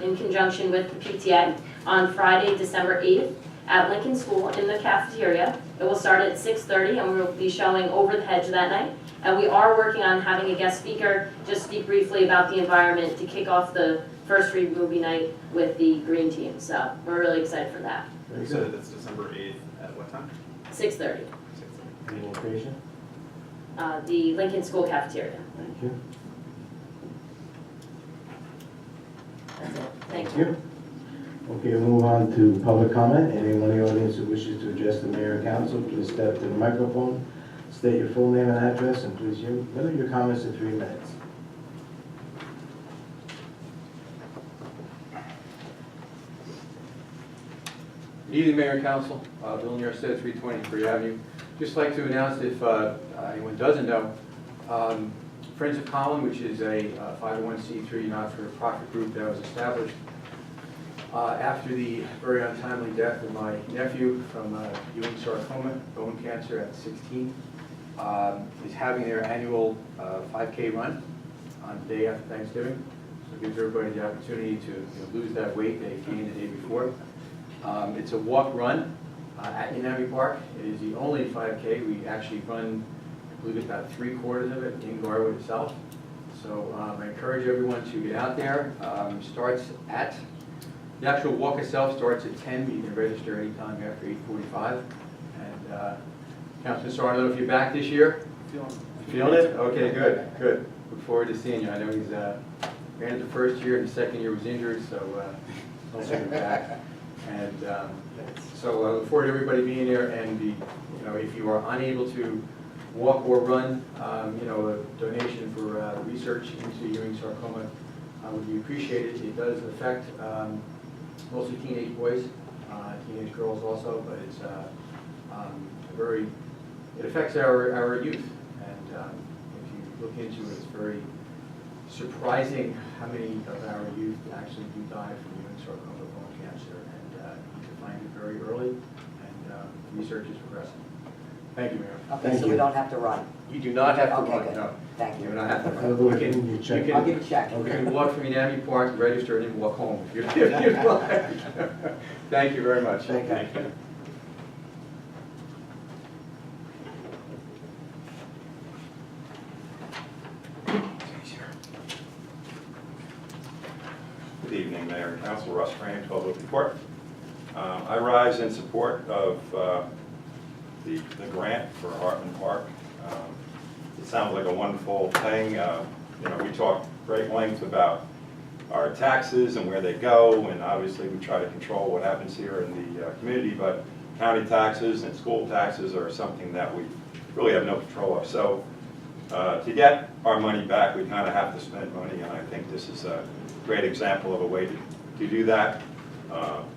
in conjunction with the PTA on Friday, December 8th at Lincoln School in the cafeteria. It will start at 6:30 and we'll be showing Over the Hedge that night. And we are working on having a guest speaker just speak briefly about the environment to kick off the first free movie night with the green team. So we're really excited for that. Very You said good. it's December 8th at what time? 6:30, Any location? the Lincoln School cafeteria. Thank you. That's it. Thank Thank you. you. Okay, we'll move on to public comment. Anyone in the audience who wishes to address the mayor and council, please step to the microphone, state your full name and address, and please limit your comments to 3 minutes. Good evening, Mayor and Council. Bill Nierstead, 320 Free Avenue. Just like to announce, if anyone doesn't know, Friends of Colin, which is a 501c3 not-for-profit group that was established after the very untimely death of my nephew from Ewing sarcoma, bone cancer at 16, is having their annual 5K run on the day after Thanksgiving. So it gives everybody the opportunity to lose that weight they gained the day before. It's a walk-run at Unami Park. It is the only 5K. We actually run, I believe, about 3/4 of it in Garwood itself. So I encourage everyone to get out there. The actual walk itself starts at 10. You can register anytime after 8:45. And Councilman Sarr, I don't know if you're back this year? Feeling it? Okay, good, good. Look forward to seeing you. I know he's ran it the first year, and the second year was injured, so hopefully he's back. And so I look forward to everybody being there, and if you are unable to walk or run, a donation for research into Ewing sarcoma would be appreciated. It does affect mostly teenage boys, teenage girls also, but it's it affects our youth. And if you look into it, it's very surprising how many of our youth actually do die from Ewing sarcoma bone cancer. You can find it very early, and research is progressing. Thank you, Mayor. Okay, Thank so we you. don't have to run. You do not have to Okay, run, good. no. Thank You you. do not have to I'll run. go You ahead can- and you check. you I'll can- give a check. You can walk from Unami Park, register, and then walk home if you'd like. Thank you very much. Thank you. Good evening, Mayor and Council. Russ Frame, 12 Oak Court. I rise in support of the grant for Hartman Park. It sounds like a wonderful thing. We talk great length about our taxes and where they go, and obviously we try to control what happens here in the community, but county taxes and school taxes are something that we really have no control of. So to get our money back, we kind of have to spend money, and I think this is a great example of a way to do that.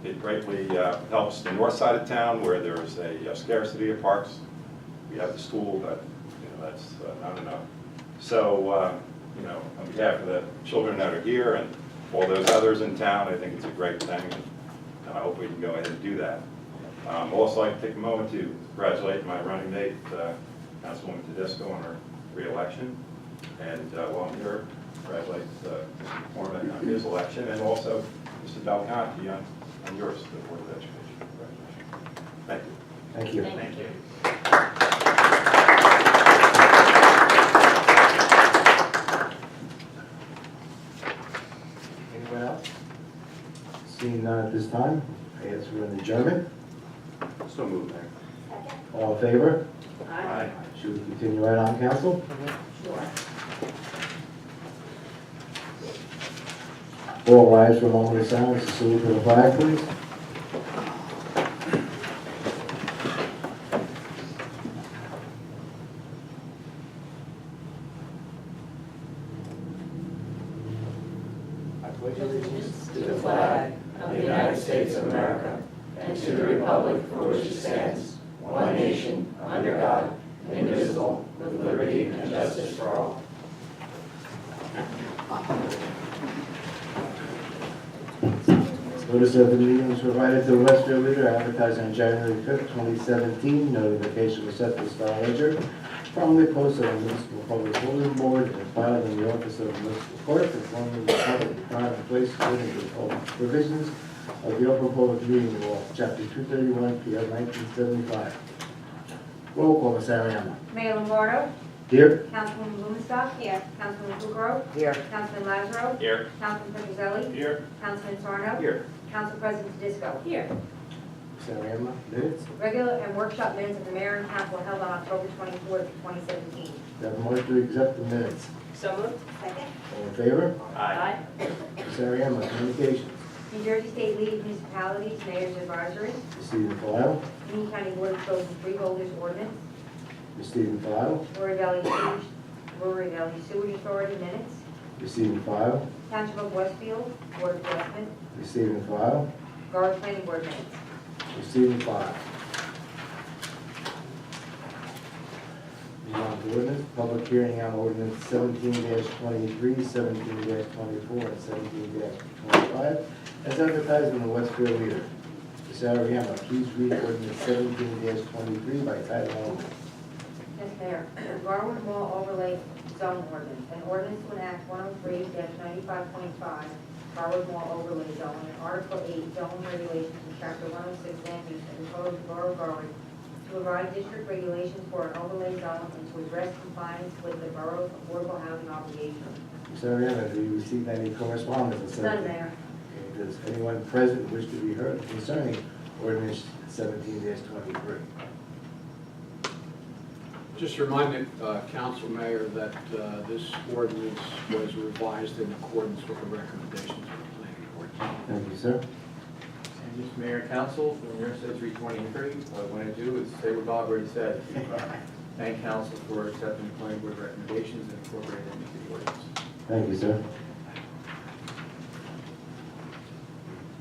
It greatly helps the north side of town where there is a scarcity of parks. We have the school, but that's not enough. So on behalf of the children that are here and all those others in town, I think it's a great thing, and I hope we can go ahead and do that. I'd also like to take a moment to congratulate my running mate, Councilwoman Tedesco on her reelection. And while I'm here, congratulate Mr. McCormick on his election, and also Mr. Belcanti on yours to the Board of Education. Congratulations. Thank you. Thank you. Thank you. Anyone else? Seeing none at this time, I ask for an adjournment. So moved, Mayor. All in favor? Aye. Should we continue right on, council? Sure. All rise for a moment of silence to salute to the flag, please. I pledge allegiance To the flag of the United States of America and to the republic for which it stands, one nation, under God, indivisible, with liberty and justice for all. Notice of the meeting was provided to the Westfield Leader, advertised on January 5th, 2017. Notification was sent to the Star Ledger, promptly posted on the Municipal Public Bulletin Board, and filed in the office of the Municipal Clerk, informing the public time and place according to the provisions of the Open Public Meeting Law, Chapter 231, P.L. 1975. Roll call, Ms. Ariana. Mayor Lombardo, Here? Councilwoman Blumenstock. Here. Councilman Kukrow. Here. Councilman Lazaro. Here. Councilman Petrozelli. Here. Councilman Sarno. Here. Council President Tedesco. Here. Ms. Ariana, minutes? Regular and workshop minutes of the mayor and council held on October 24th, 2017. Do you have a motion to accept the minutes? So moved. Second? All in favor? Aye. Ms. Ariana, communications. New Jersey State League of Municipalities Mayor's Advisory. Received and filed. Union County Board of Chosen Freeholders Ordinance. Received and filed. Rory Valley Sewage Authority minutes. Received and filed. Township of Westfield Board of Adjustment. Received and filed. Garwood Planning Board minutes. Received and filed. Move on to ordinance, public hearing on ordinance 17-23, 17-24, and 17-25, as advertised in the Westfield Leader. Ms. Ariana, please read ordinance 17-23 by title only. Yes, Mayor. The Garwood Mall Overlay Zone Ordinance. An ordinance to enact 103-95.5 Garwood Mall Overlay Zone and Article 8 Zone Regulations in Chapter 106 Land Use of the Code of the Borough of Garwood to provide district regulations for an overlay zone and to address compliance with the borough's affordable housing obligation. Ms. Ariana, do you receive any correspondence? None, Mayor. Okay, does anyone present wish to be heard concerning ordinance 17-23? Just remind the council mayor that this ordinance was revised in accordance with the recommendations of the planning board. Thank you, sir. And Mr. Mayor and Council, when you're said 323, what I want to do is say what Bob already said. Thank Council for accepting the planning board recommendations and incorporating them into the ordinance. Thank you, sir.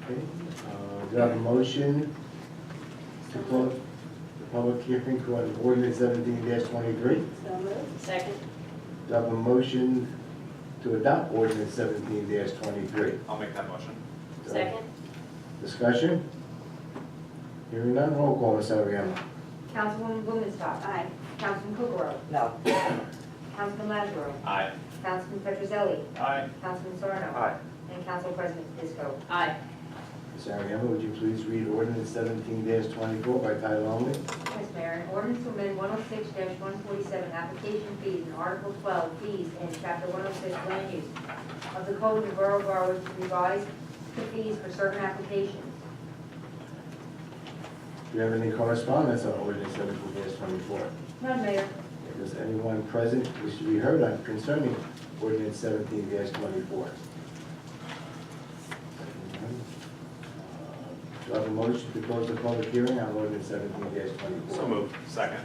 Okay, do you have a motion to close the public hearing on ordinance 17-23? So moved. Second. Do you have a motion to adopt ordinance 17-23? I'll make that motion. Second. Discussion? Hearing none, roll call, Ms. Ariana. Councilwoman Blumenstock. Aye. Councilman Kukrow. No. Councilman Lazaro. Aye. Councilman Petrozelli. Aye. Councilman Sarno. Aye. And Council President Tedesco. Aye. Ms. Ariana, would you please read ordinance 17-24 by title only? Yes, Mayor. An ordinance to amend 106-147 application fees in Article 12 fees in Chapter 106 land use of the Code of the Borough of Garwood to revise the fees for certain applications. Do you have any correspondence on ordinance 17-24? None, Mayor. Does anyone present wish to be heard on concerning ordinance 17-24? Do I have a motion to close the public hearing on ordinance 17-24? So moved. Second.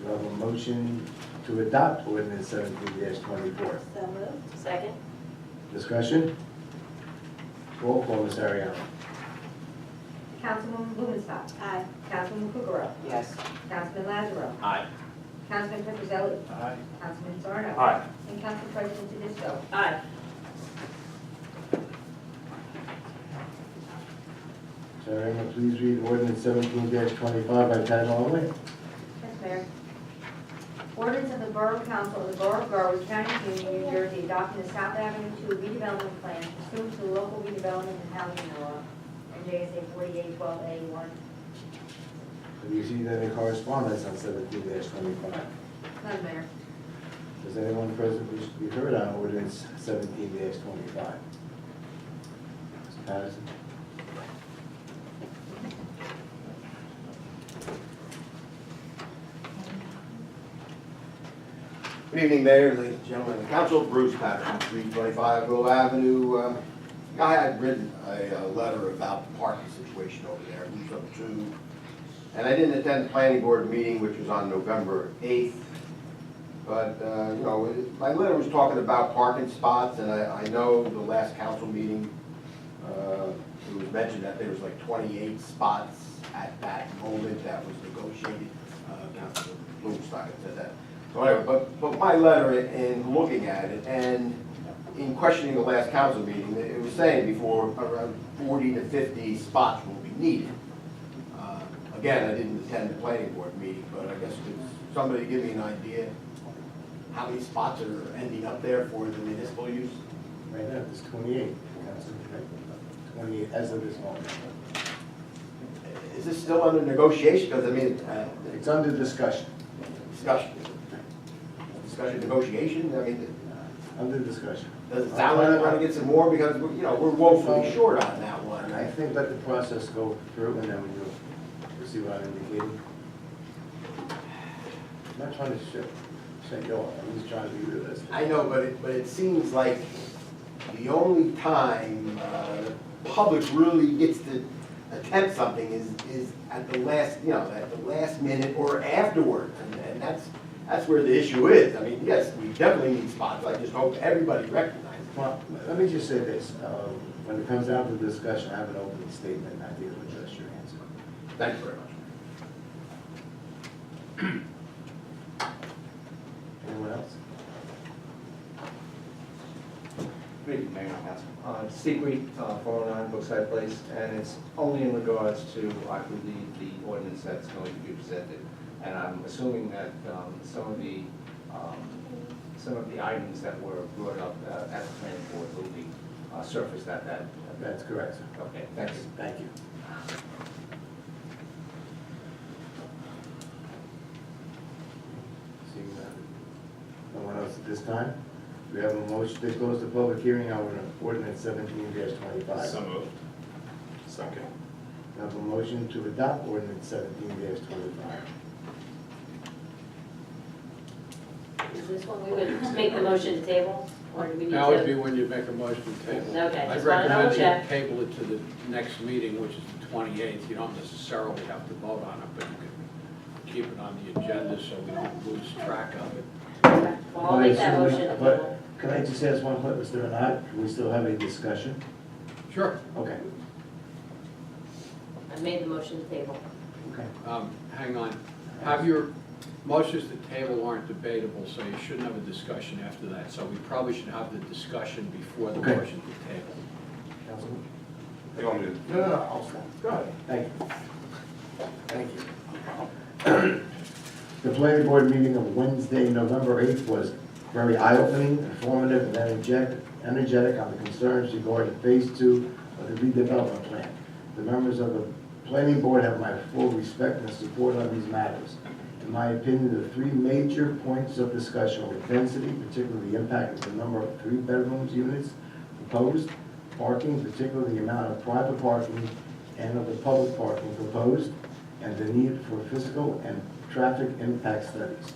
Do I have a motion to adopt ordinance 17-24? So moved. Second. Discussion? Roll call, Ms. Ariana. Councilwoman Blumenstock. Aye. Councilman Kukrow. Yes. Councilman Lazaro. Aye. Councilman Petrozelli. Aye. Councilman Sarno. Aye. And Council President Tedesco. Aye. Ms. Ariana, please read ordinance 17-25 by title only. Yes, Mayor. Ordinance of the Borough Council of the Borough of Garwood, County of Union, New Jersey, adopting the South Avenue 2 redevelopment plan pursuant to the local redevelopment and housing law, NJSA 4812A1. Have you seen any correspondence on 17-25? None, Mayor. Does anyone present wish to be heard on ordinance 17-25? Mr. Patterson? Good evening, Mayor, ladies and gentlemen of the council. Bruce Patterson, 325 Willow Avenue. I had written a letter about the parking situation over there, Loop Up 2. And I didn't attend the planning board meeting, which was on November 8th. But, you know, my letter was talking about parking spots, and I know the last council meeting, it was mentioned that there was like 28 spots at that moment that was negotiated. Councilor Blumenstock had said that. So anyway, but my letter, in looking at it, and in questioning the last council meeting, it was saying before around 40 to 50 spots will be needed. Again, I didn't attend the planning board meeting, but I guess could somebody give me an idea how many spots are ending up there for the municipal use? Right now, there's 28, Councilman, right? 28 as of this moment. Is this still under negotiation? Because I mean, It's under discussion, discussion, negotiation, I mean, under discussion. does it sound like we're gonna get some more? Because, you know, we're woefully short on that one. I think let the process go through and then we'll see what I'm indicating. I'm not trying to shake you off, I'm just trying to be realistic. I know, but it seems like the only time the public really gets to attempt something is at the last, you know, at the last minute or afterwards, and that's where the issue is. I mean, yes, we definitely need spots. I just hope everybody recognizes it. Well, let me just say this, when it comes down to discussion, I have an open statement, and I think it'll address your answer. Thank you very much. Anyone else? Good evening, Mayor and Council. Steve Reed, 409 Brookside Place, and it's only in regards to, I believe, the ordinance that's going to be presented. And I'm assuming that some of the items that were brought up at the planning board will be surfaced at that. That's correct, sir. Okay, thanks. Thank you. Seeing no one else at this time, we have a motion to close the public hearing on ordinance 17-25. So moved. Second. We have a motion to adopt ordinance 17-25. Is this when we would make the motion to table, or do we need to? That would be when you make a motion to table. Okay, I'd just wanna double recommend check. you table it to the next meeting, which is the 28th. You don't necessarily have to vote on it, but you can keep it on the agenda so we don't lose track of it. Okay. Well, I'll make that motion to But table. can I just ask one question, Mr. Renat? Can we still have a discussion? Sure. Okay, I made the motion to table. okay. Hang on. Have your motions to table aren't debatable, so you shouldn't have a discussion after that. So we probably should have the discussion before the Okay. motion to table. Councilman? You want me to? No, I'll stop. Go ahead. Thank you. Thank you. The planning board meeting of Wednesday, November 8th was very eye-opening, informative, and energetic on the concerns regarding phase 2 of the redevelopment plan. The members of the planning board have my full respect and support on these matters. In my opinion, the three major points of discussion were density, particularly the impact of the number of 3-bedroom units proposed, parking, particularly the amount of private parking and of the public parking proposed, and the need for physical and traffic impact studies.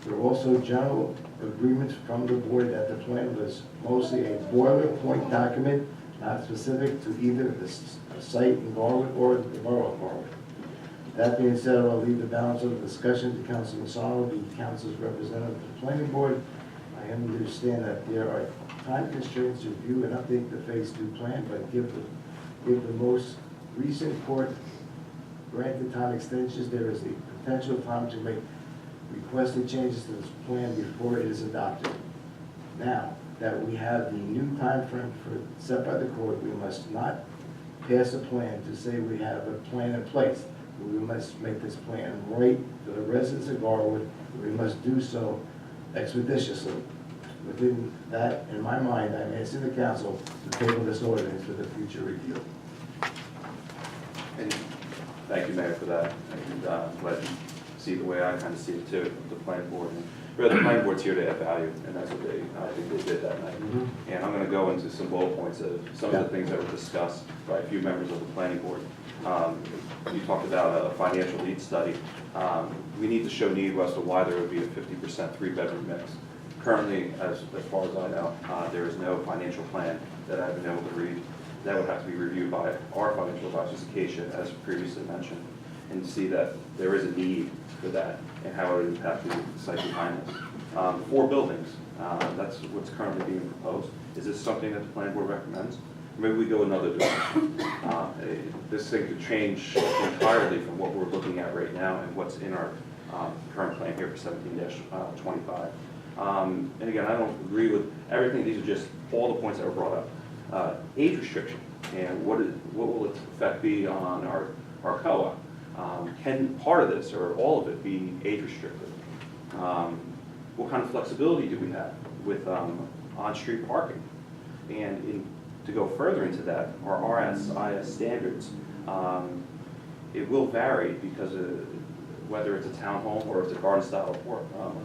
There were also general agreements from the board that the plan was mostly a boilerplate document, not specific to either the site in Garwood or the Borough of Garwood. That being said, I'll leave the balance of the discussion to Councilman Sano, the council's representative of the planning board. I understand that there are time constraints to review and update the phase 2 plan, but give the most recent court granted time extensions, there is a potential time to make requested changes to this plan before it is adopted. Now that we have the new time frame set by the court, we must not pass a plan to say we have a plan in place. We must make this plan right for the residents of Garwood. We must do so expeditiously. Within that, in my mind, I'm asking the council to table this ordinance for the future review. And thank you, Mayor, for that. And glad you see the way I kind of see it too, the planning board. And really, the planning board's here to add value, and that's what I think they did that night. And I'm going to go into some bullet points of some of the things that were discussed by a few members of the planning board. You talked about a financial need study. We need to show need as to why there would be a 50% three-bedroom mix. Currently, as far as I know, there is no financial plan that I've been able to read. That would have to be reviewed by our financial advisors, Acacia, as previously mentioned, and see that there is a need for that and how it would impact the site behind us. 4 buildings, that's what's currently being proposed. Is this something that the planning board recommends? Maybe we go another direction. This thing could change entirely from what we're looking at right now and what's in our current plan here for 17-25. And again, I don't agree with everything. These are just all the points that were brought up. Age restriction and what will its effect be on our co-op? Can part of this or all of it be age restricted? What kind of flexibility do we have with on-street parking? And to go further into that, our RSIS standards, it will vary because of whether it's a townhome or it's a garden-style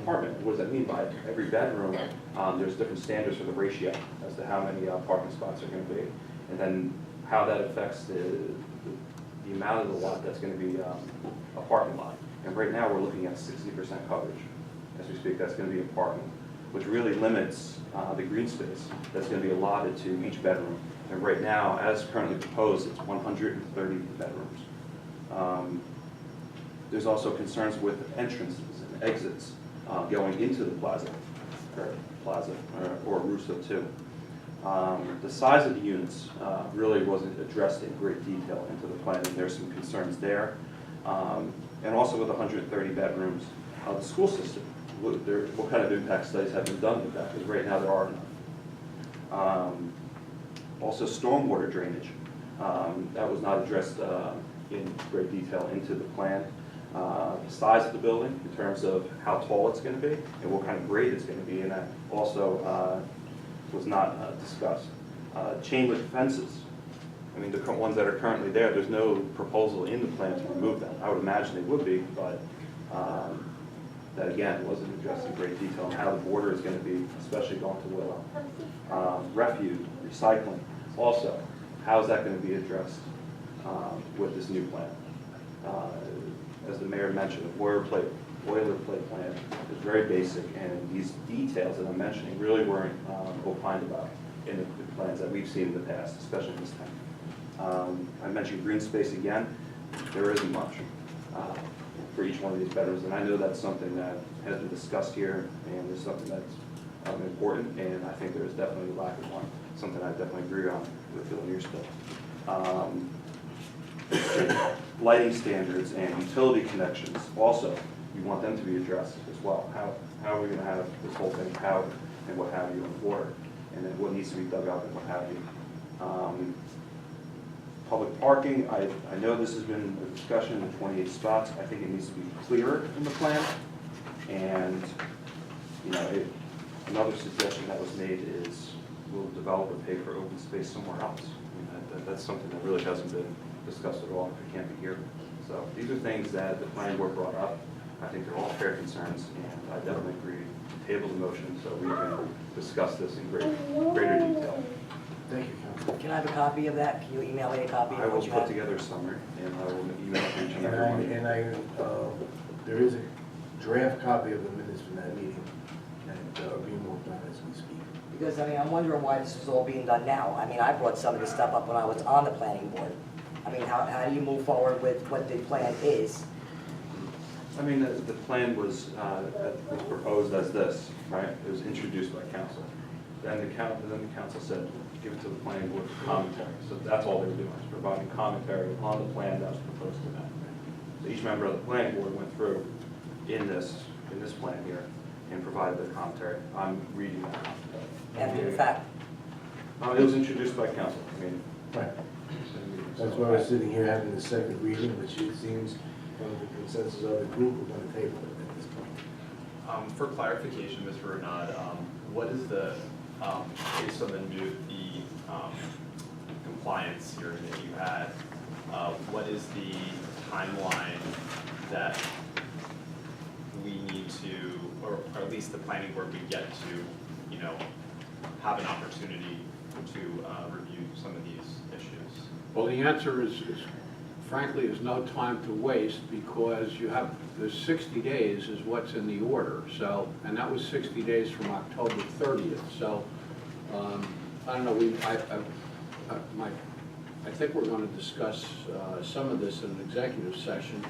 apartment. What does that mean by every bedroom? There's different standards for the ratio as to how many parking spots are going to be, and then how that affects the amount of the lot that's going to be a parking lot. And right now, we're looking at 60% coverage. As we speak, that's going to be a parking, which really limits the green space that's going to be allotted to each bedroom. And right now, as currently proposed, it's 130 bedrooms. There's also concerns with entrances and exits going into the plaza, or Russo too. The size of the units really wasn't addressed in great detail into the plan, and there's some concerns there. And also with 130 bedrooms, the school system, what kind of impact studies have been done with that? Because right now there are enough. Also stormwater drainage. That was not addressed in great detail into the plan. The size of the building in terms of how tall it's going to be and what kind of grade it's going to be, and that also was not discussed. Chain link fences. I mean, the ones that are currently there, there's no proposal in the plan to remove them. I would imagine they would be, but that again wasn't addressed in great detail on how the border is going to be, especially going to Willow. Refuse, recycling. Also, how is that going to be addressed with this new plan? As the mayor mentioned, the boilerplate plan is very basic, and these details that I'm mentioning really weren't opined about in the plans that we've seen in the past, especially this time. I mentioned green space again. There isn't much for each one of these bedrooms, and I know that's something that has been discussed here, and is something that's important, and I think there is definitely a lack of one, something I definitely agree on with Bill Neerspill. Lighting standards and utility connections, also, you want them to be addressed as well. How are we going to have this whole thing powered and what have you in water, and then what needs to be dug up and what have you. Public parking, I know this has been a discussion, the 28 spots. I think it needs to be clearer in the plan. And, you know, another suggestion that was made is we'll develop and pay for open space somewhere else. I mean, that's something that really hasn't been discussed at all if it can't be here. So these are things that the planning board brought up. I think they're all fair concerns, and I definitely agree to table the motion so we can discuss this in greater detail. Thank you, Council. Can I have a copy of that? Can you email me a copy I of will what you put have? together a summary, and I will email it to each and every one. And there is a draft copy of the minutes from that meeting, and being worked on as we speak. Because, I mean, I'm wondering why this is all being done now. I mean, I brought some of this stuff up when I was on the planning board. I mean, how do you move forward with what the plan is? I mean, the plan was proposed as this, right? It was introduced by council. Then the council said, give it to the planning board for commentary. So that's all they were doing, was providing commentary on the plan that was proposed to them. So each member of the planning board went through in this plan here and provided the commentary. I'm reading that commentary. After the fact? It was introduced by council. I mean, Right. That's why we're sitting here having the second reading, which it seems from the consensus of the group, we're gonna table it at this point. For clarification, Mr. Renaud, what is the, based on the compliance hearing that you had, what is the timeline that we need to, or at least the planning board would get to, have an opportunity to review some of these issues? Well, the answer is frankly, is no time to waste because you have, the 60 days is what's in the order. So, and that was 60 days from October 30th. So, I don't know, I think we're going to discuss some of this in an executive session.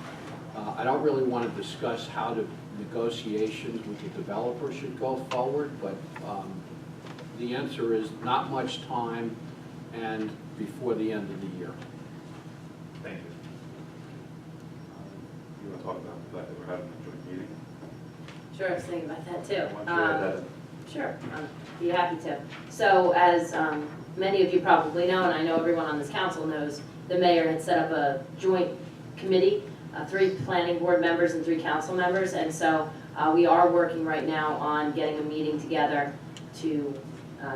I don't really want to discuss how the negotiations with the developer should go forward, but the answer is not much time and before the end of the year. Thank you. You want to talk about the fact that we're having a joint meeting? Sure, I was thinking about that too. Why don't you add that in? Sure, I'd be happy to. So as many of you probably know, and I know everyone on this council knows, the mayor had set up a joint committee, 3 planning board members and 3 council members, and so we are working right now on getting a meeting together to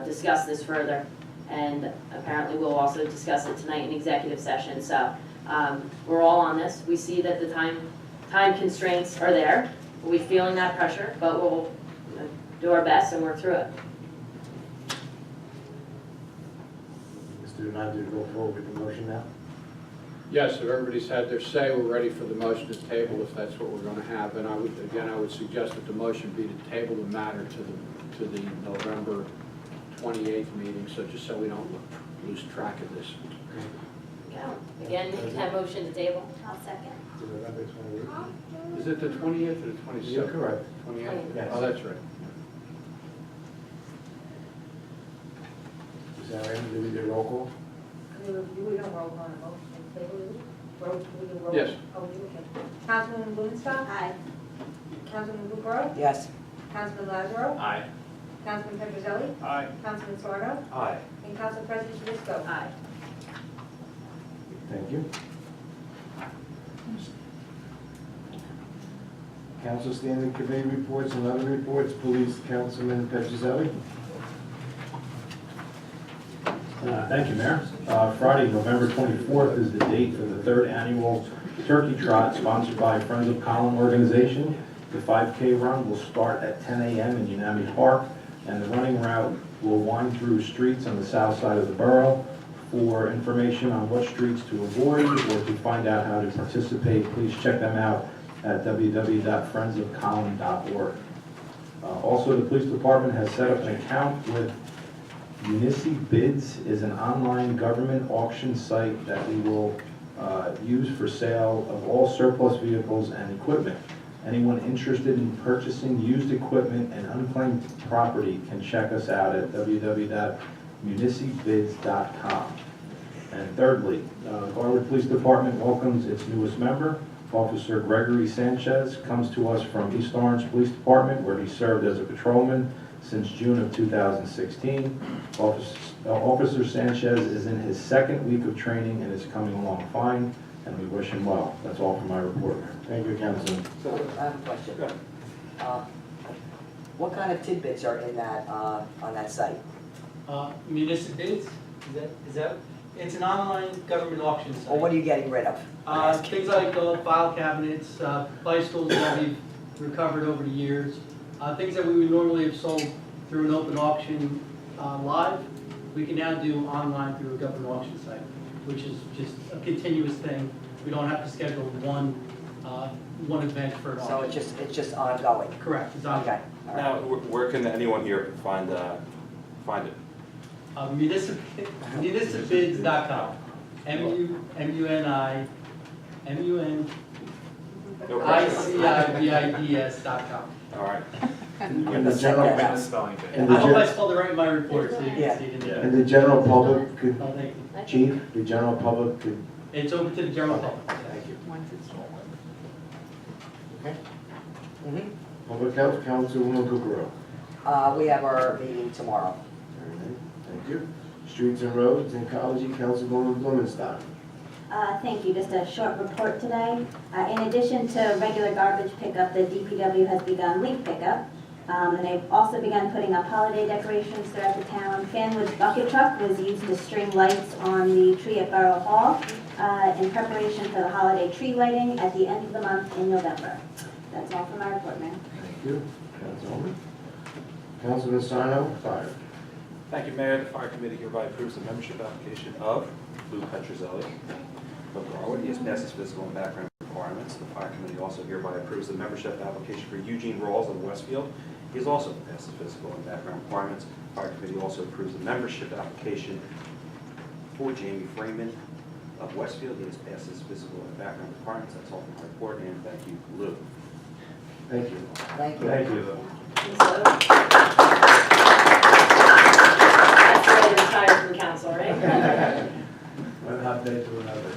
discuss this further. And apparently we'll also discuss it tonight in executive session. So we're all on this. We see that the time constraints are there. We'll be feeling that pressure, but we'll do our best and work through it. Mr. Donato, go forward with the motion now. Yes, if everybody's had their say, we're ready for the motion to table if that's what we're going to have. And I would suggest that the motion be to table the matter to the November 28th meeting, so just so we don't lose track of this. Again, that motion to table. I'll second. To November 28th? Is it the 28th or the 27th? You're correct. 28th? Yes. Oh, that's right. Is that right? Do we do a roll call? We don't roll on a motion to table, do we? We do roll? Yes. Oh, we do, okay. Councilwoman Blumenstock? Aye. Councilman Borough? Yes. Councilman Lazaro? Aye. Councilman Petrozelli? Aye. Councilman Sardo? Aye. And Council President Tedesco? Aye. Thank you. Council standing committee reports and other reports, Police Councilman Petrozelli. Thank you, Mayor. Friday, November 24th is the date for the 3rd annual Turkey Trot sponsored by Friends of Colin organization. The 5K run will start at 10 a.m. in Unami Park, and the running route will wind through streets on the south side of the borough. For information on what streets to avoid or to find out how to participate, please check them out at www.friendsofcolin.org. Also, the police department has set up an account with Bids is an online government auction site that we will use for sale of all surplus vehicles and equipment. Anyone interested in purchasing used equipment and unclaimed property can check us out at www.municibids.com. And thirdly, Garwood Police Department welcomes its newest member. Officer Gregory Sanchez comes to us from East Orange Police Department, where he served as a patrolman since June of 2016. Officer Sanchez is in his 2nd week of training and is coming along fine, and we wish him well. That's all for my report, Mayor. Thank you, Councilman. I have a question. What kind of tidbits are in that, on that site? Municipal bids, it's an online government auction site. Or what are you getting rid of? Things like file cabinets, bicycles that we've recovered over the years, things that we would normally have sold through an open auction live, we can now do online through a government auction site, which is just a continuous thing. We don't have to schedule one event for an auction. So it's just ongoing? Correct, it's ongoing. Okay. all right. Now, where can anyone here find it? Municibids.com. MUNICIBIDS.com. All right. And the Check general, that out. Spelling thing. and I hope I the, spelled it right in my report, so you Yeah. can see it in there. and the general public could, Oh, thank you. Chief, the general public could, It's open to the general public. thank you. Okay. Mhm. Public Health, Councilwoman Kukrow. We have our meeting tomorrow. Thank you. Streets and Roads, Ecology, Councilwoman Blumenstock. Thank you. Just a short report today. In addition to regular garbage pickup, the DPW has begun leaf pickup. And they've also begun putting up holiday decorations throughout the town. Fanwood's bucket truck was used to string lights on the tree at Borough Hall in preparation for the holiday tree lighting at the end of the month in November. That's all for my report, Mayor. Thank you, Councilwoman. Councilman Sarno, Fire. Thank you, Mayor. The Fire Committee hereby approves the membership application of Lou Petrozelli of Garwood. He has passed his physical and background requirements. The Fire Committee also hereby approves the membership application for Eugene Rawls of Westfield. He has also passed his physical and background requirements. The Fire Committee also approves the membership application for Jamie Freeman of Westfield. He has passed his physical and background requirements. That's all from my report, and thank you, Lou. Thank you. Thank you. Thank you. So, that's why you retired from council, right? One hot day to another.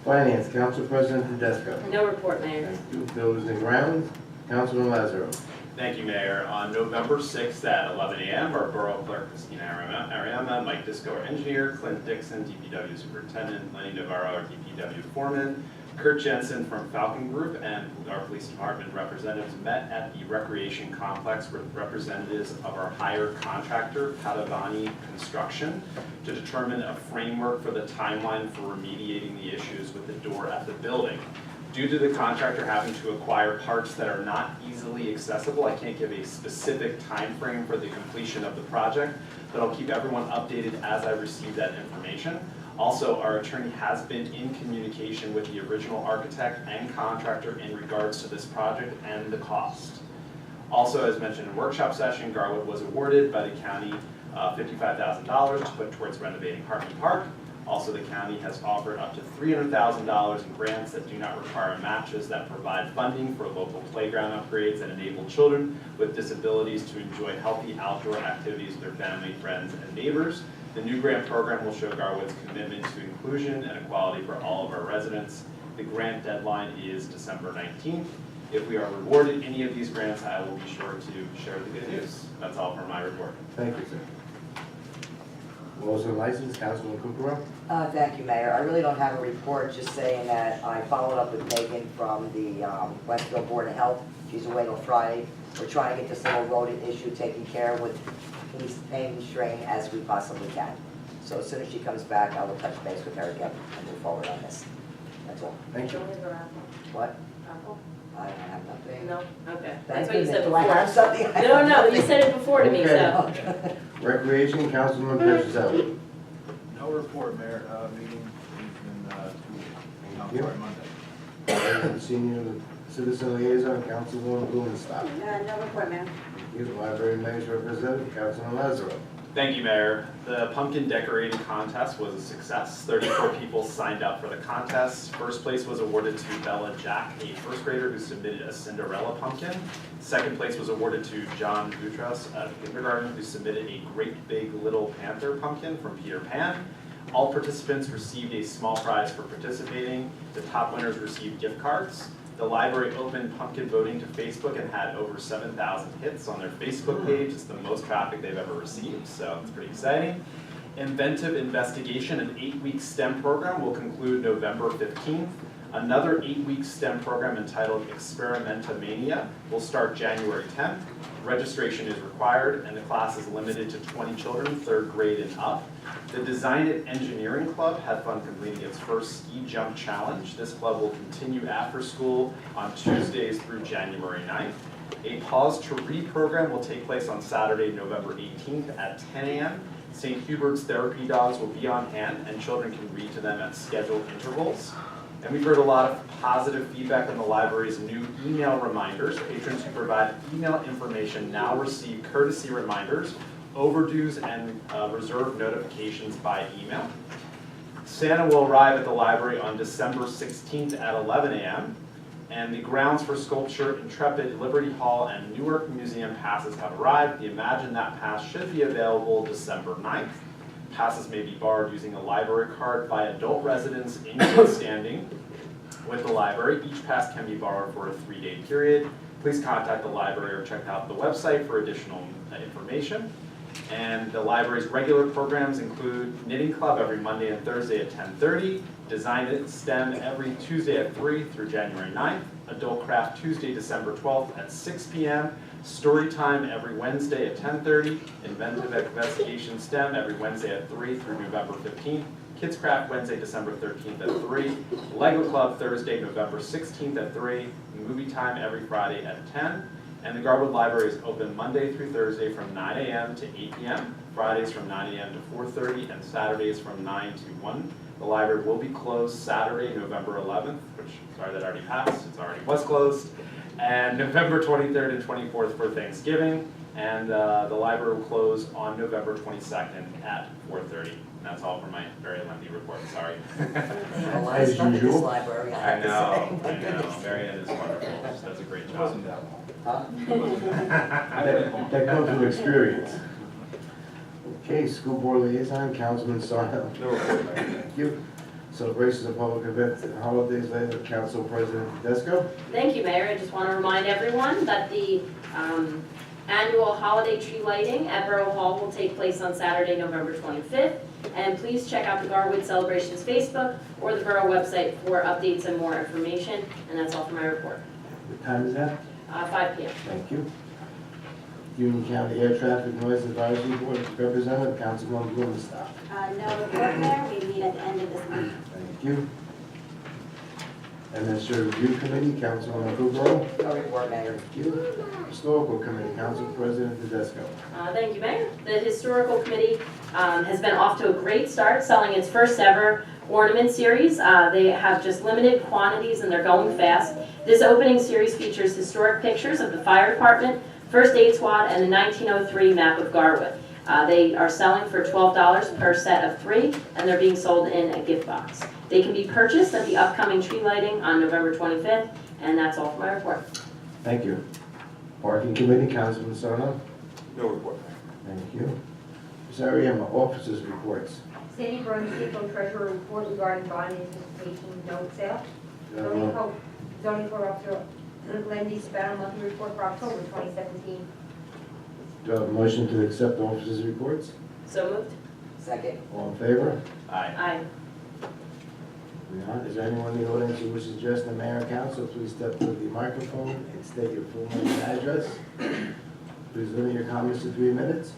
Finance, Council President Tedesco. No report, Mayor. Thank you. Buildings and Grounds, Councilman Lazaro. Thank you, Mayor. On November 6th at 11 a.m., our Borough Clerk, Christina Ariema, Mike Disco, our engineer, Clint Dixon, DPW Superintendent, Lenny Navarro, our DPW Foreman, Kurt Jensen from Falcon Group, and our Police Department representatives met at the Recreation Complex with representatives of our hired contractor, Padavani Construction, to determine a framework for the timeline for remediating the issues with the door at the building. Due to the contractor having to acquire parts that are not easily accessible, I can't give a specific time frame for the completion of the project, but I'll keep everyone updated as I receive that information. Also, our attorney has been in communication with the original architect and contractor in regards to this project and the cost. Also, as mentioned in workshop session, Garwood was awarded by the county $55,000 to put towards renovating Hartman Park. Also, the county has offered up to $300,000 in grants that do not require matches that provide funding for local playground upgrades and enable children with disabilities to enjoy healthy outdoor activities with their family, friends, and neighbors. The new grant program will show Garwood's commitment to inclusion and equality for all of our residents. The grant deadline is December 19th. If we are rewarded any of these grants, I will be sure to share the good news. That's all for my report. Thank you, sir. Laws and License, Councilman Kukrow. Thank you, Mayor. I really don't have a report, just saying that I followed up with Megan from the Westfield Board of Health. She's away till Friday. We're trying to get this little rodent issue taken care of with least pain strain as we possibly can. So as soon as she comes back, I will touch base with her again and move forward on this. That's all. Thank you. What? Apple? I don't have nothing. No? Okay. Thank That's what you said Do before. I have something? No, you said it before to me, so. Okay. Recreation, Councilman Petrozelli. No report, Mayor. Meeting is in 2 weeks. Thank you. Sorry, Monday. Senior Citizen Liaison, Councilwoman Blumenstock. No report, Mayor. Thank you. Library Mayor's Representative, Councilman Lazaro. Thank you, Mayor. The pumpkin decorating contest was a success. 34 people signed up for the contest. First place was awarded to Bella Jack, a first grader who submitted a Cinderella pumpkin. Second place was awarded to John Boutros, a kindergarten, who submitted a Great Big Little Panther pumpkin from Peter Pan. All participants received a small prize for participating. The top winners received gift cards. The library opened pumpkin voting to Facebook and had over 7,000 hits on their Facebook page. It's the most traffic they've ever received, so it's pretty exciting. Inventive Investigation, an 8-week STEM program, will conclude November 15th. Another 8-week STEM program entitled Experimentamania will start January 10th. Registration is required, and the class is limited to 20 children, 3rd grade and up. The Design It Engineering Club had fun completing its first ski jump challenge. This club will continue after school on Tuesdays through January 9th. A Pause to Read program will take place on Saturday, November 18th at 10 a.m. St. Hubert's Therapy Dogs will be on hand, and children can read to them at scheduled intervals. And we've heard a lot of positive feedback on the library's new email reminders. Patrons who provide email information now receive courtesy reminders, overdues, and reserve notifications by email. Santa will arrive at the library on December 16th at 11 a.m. And the grounds for sculpture, Intrepid, Liberty Hall, and Newark Museum passes have arrived. The Imagine That pass should be available December 9th. Passes may be borrowed using a library card by adult residents in good standing with the library. Each pass can be borrowed for a 3-day period. please contact the library or check out the website for additional information. And the library's regular programs include Knitting Club every Monday and Thursday at 10:30, Design It STEM every Tuesday at 3 through January 9th, Adult Craft Tuesday, December 12th at 6 p.m., Story Time every Wednesday at 10:30, Inventive Investigation STEM every Wednesday at 3 through November 15th, Kids Craft Wednesday, December 13th at 3, Lego Club Thursday, November 16th at 3, Movie Time every Friday at 10, and the Garwood Library is open Monday through Thursday from 9 a.m. to 8 p.m., Fridays from 9 a.m. to 4:30, and Saturdays from 9 to 1. The library will be closed Saturday, November 11th, which, sorry that already passed, it already was closed, and November 23rd and 24th for Thanksgiving, and the library will close on November 22nd at 4:30. And that's all for my very lengthy report, sorry. A lot of stuff in this library, I I have to know, say. I know, Marianne is wonderful, she does a great It job. wasn't that long. That comes with experience. Okay, school board liaison, Councilman Sarno. No report, Mayor. Thank you. Celebrations of public events and holidays later, Council President Tedesco. Thank you, Mayor. I just want to remind everyone that the annual holiday tree lighting at Borough Hall will take place on Saturday, November 25th. And please check out the Garwood Celebrations Facebook or the Borough website for updates and more information. And that's all for my report. What time is that? 5 p.m. Thank you. Union County Air Traffic Noise Advisory Board Representative, Councilman Blumenstock. No report, Mayor. We meet at the end of this month. Thank you. Administrative Review Committee, Councilman Borough. No report, Mayor. Thank you. Historical Committee, Council President Tedesco. Thank you, Mayor. The Historical Committee has been off to a great start, selling its first ever ornament series. They have just limited quantities and they're going fast. This opening series features historic pictures of the fire department, first aid squad, and the 1903 map of Garwood. They are selling for $12 per set of 3, and they're being sold in a gift box. They can be purchased at the upcoming tree lighting on November 25th, and that's all for my report. Thank you. Parking Committee, Councilman Sarno. No report, Mayor. Thank you. Ms. Ariema, Officers' Reports. Sandy Byrne, CFO Treasurer report regarding bond anticipation note sale. Zoning code officer Lindy Spanner monthly report for October 2017. Do I have a motion to accept the Officers' Reports? So moved. Second. All in favor? Aye. Aye. Is there anyone in the audience who wishes to address the mayor and council? Please step to the microphone and state your full name and address. Please limit your comments to 3 minutes.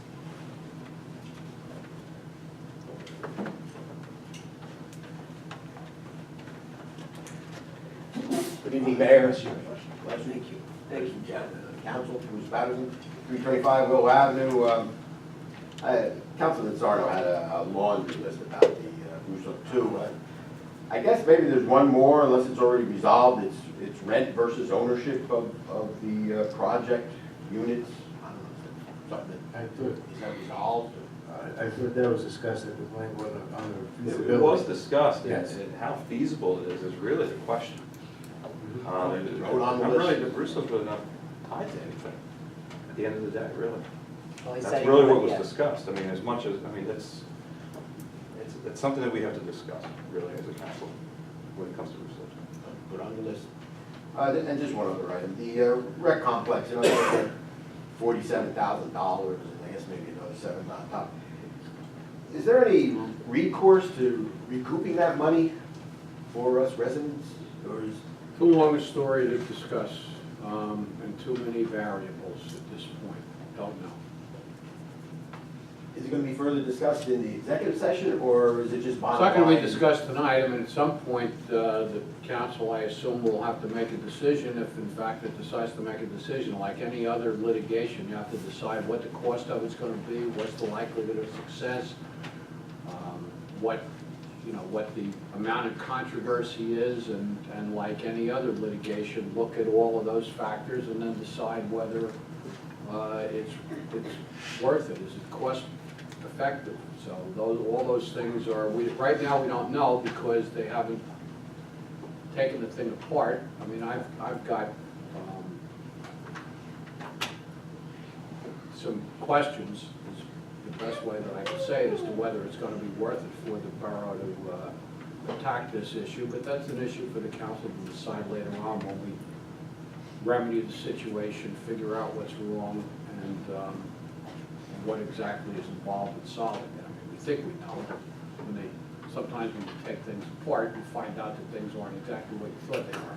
Good evening, Mayor. Thank you. Thank you, gentlemen. Council, Bruce Patterson, 325 Willow Avenue. Councilman Sarno had a laundry list about the Russo 2. I guess maybe there's one more, unless it's already resolved. It's rent versus ownership of the project units. I don't know, something I thought, is that resolved? I thought that was discussed at the planning board on the feasibility. It was discussed, Yes. and how feasible it is really the question. Throw it on the I'm list. really, the Russo's really not tied to anything, at the end of the day, really. Well, he said That's he really would, what was yeah. discussed, I mean, as much as, I mean, it's something that we have to discuss, really, as a council, when it comes to Russo. Put on the list. And just one other item, the rec complex, you know, it's like $47,000, and I guess maybe another 7 on top. Is there any recourse to recouping that money for us residents, or is? Too long a story to discuss, and too many variables at this point. Don't know. Is it going to be further discussed in the executive session, or is it just It's bottom not going to be line? discussed tonight. I mean, at some point, the council, I assume, will have to make a decision. If in fact it decides to make a decision, like any other litigation, you have to decide what the cost of it's going to be, what's the likelihood of success, what the amount of controversy is, and like any other litigation, look at all of those factors and then decide whether it's worth it. Is it cost effective? So all those things are, right now we don't know because they haven't taken the thing apart. I mean, I've got some questions, is the best way that I can say it, as to whether it's going to be worth it for the borough to attack this issue, but that's an issue for the council to decide later on when we remedy the situation, figure out what's wrong, and what exactly is involved in solving it. I mean, we think we know. Sometimes when you take things apart, you find out that things aren't exactly what you thought they were.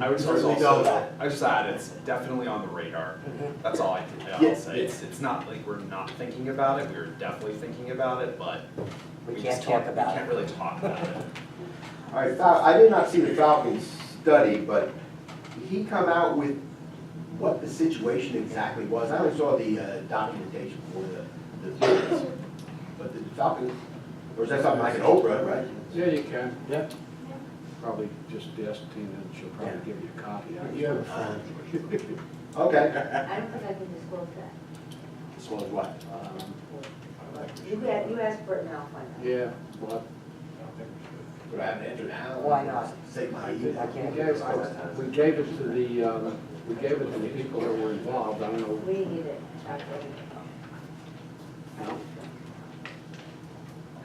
I would Certainly also, know that. I just add, it's definitely on the radar. That's all I'll say. It's not like we're not thinking about it, we're definitely thinking about it, but We we can't just talk can't, about we can't it. really talk about it. All right, I did not see the Falcons study, but did he come out with what the situation exactly was? I only saw the documentation for the business. But did the Falcons, or is that something like an Oprah, right? Yeah, you can. Yeah. Probably just ask Tina, and she'll probably give you a copy. You have a phone. Okay. I don't think I can disclose that. As well as what? You ask Bert and I'll find out. Yeah, well, Would I have an answer now? Why not? Save my I email. can't. we gave it to the people that were involved. I don't know. We need it. No?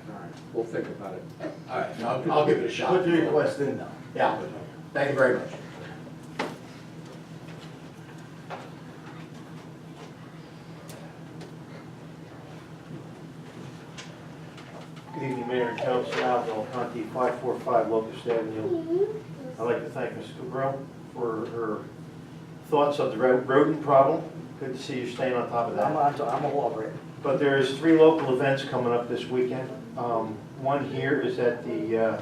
All right, we'll think about it. All right, I'll give it a shot. Put the request in now. Yeah, thank you very much. Good evening, Mayor and Council. Al Conti, 545 Locust Avenue. I'd like to thank Ms. Borough for her thoughts of the rodent problem. Good to see you staying on top of that. I'm all over it. But there's 3 local events coming up this weekend. One here is at the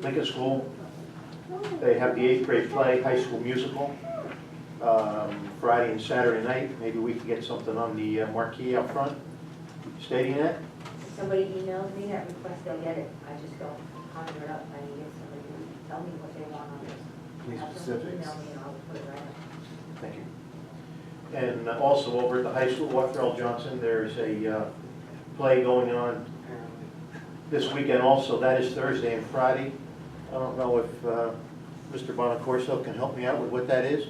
Lincoln School. They have the 8th grade play, high school musical, Friday and Saturday night. Maybe we can get something on the marquee out front, stating that. If somebody emails me that request, they'll get it. I just don't conjure it up. I need to get somebody to tell me what they want on this. Any Have somebody specifics? email me and I'll put it right up. Thank you. And also over at the high school, Walter L. Johnson, there's a play going on this weekend also. That is Thursday and Friday. I don't know if Mr. Bonacorso can help me out with what that is.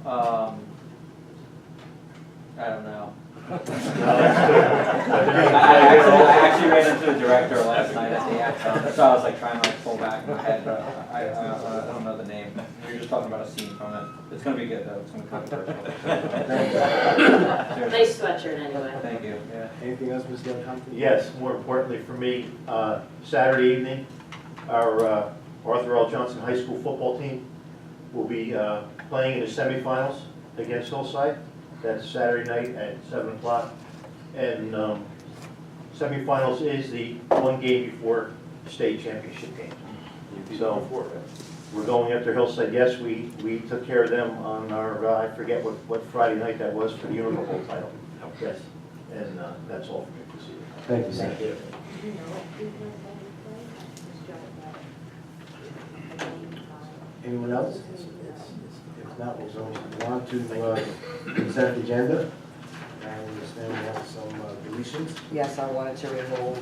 I don't know. I actually ran into the director last night at the Axon, so I was like trying to pull back in my head, but I don't know the name. We were just talking about a scene from it. It's gonna be good though. It's gonna be controversial. Nice sweatshirt anyway. Thank you. Yeah. Anything else, Mr. Conti? Yes, more importantly for me, Saturday evening, our Arthur L. Johnson High School football team will be playing in the semifinals against Hillside. That's Saturday night at 7 o'clock. And semifinals is the one game before the state championship game. So we're going after Hillside. Yes, we took care of them on our, I forget what Friday night that was for the Union Bowl title. Yes, and that's all for me this evening. Thank you, sir. Do you know what people are going to play? Anyone else? If not, we'll go on to consent agenda. I understand we have some deletions. Yes, I wanted to remove,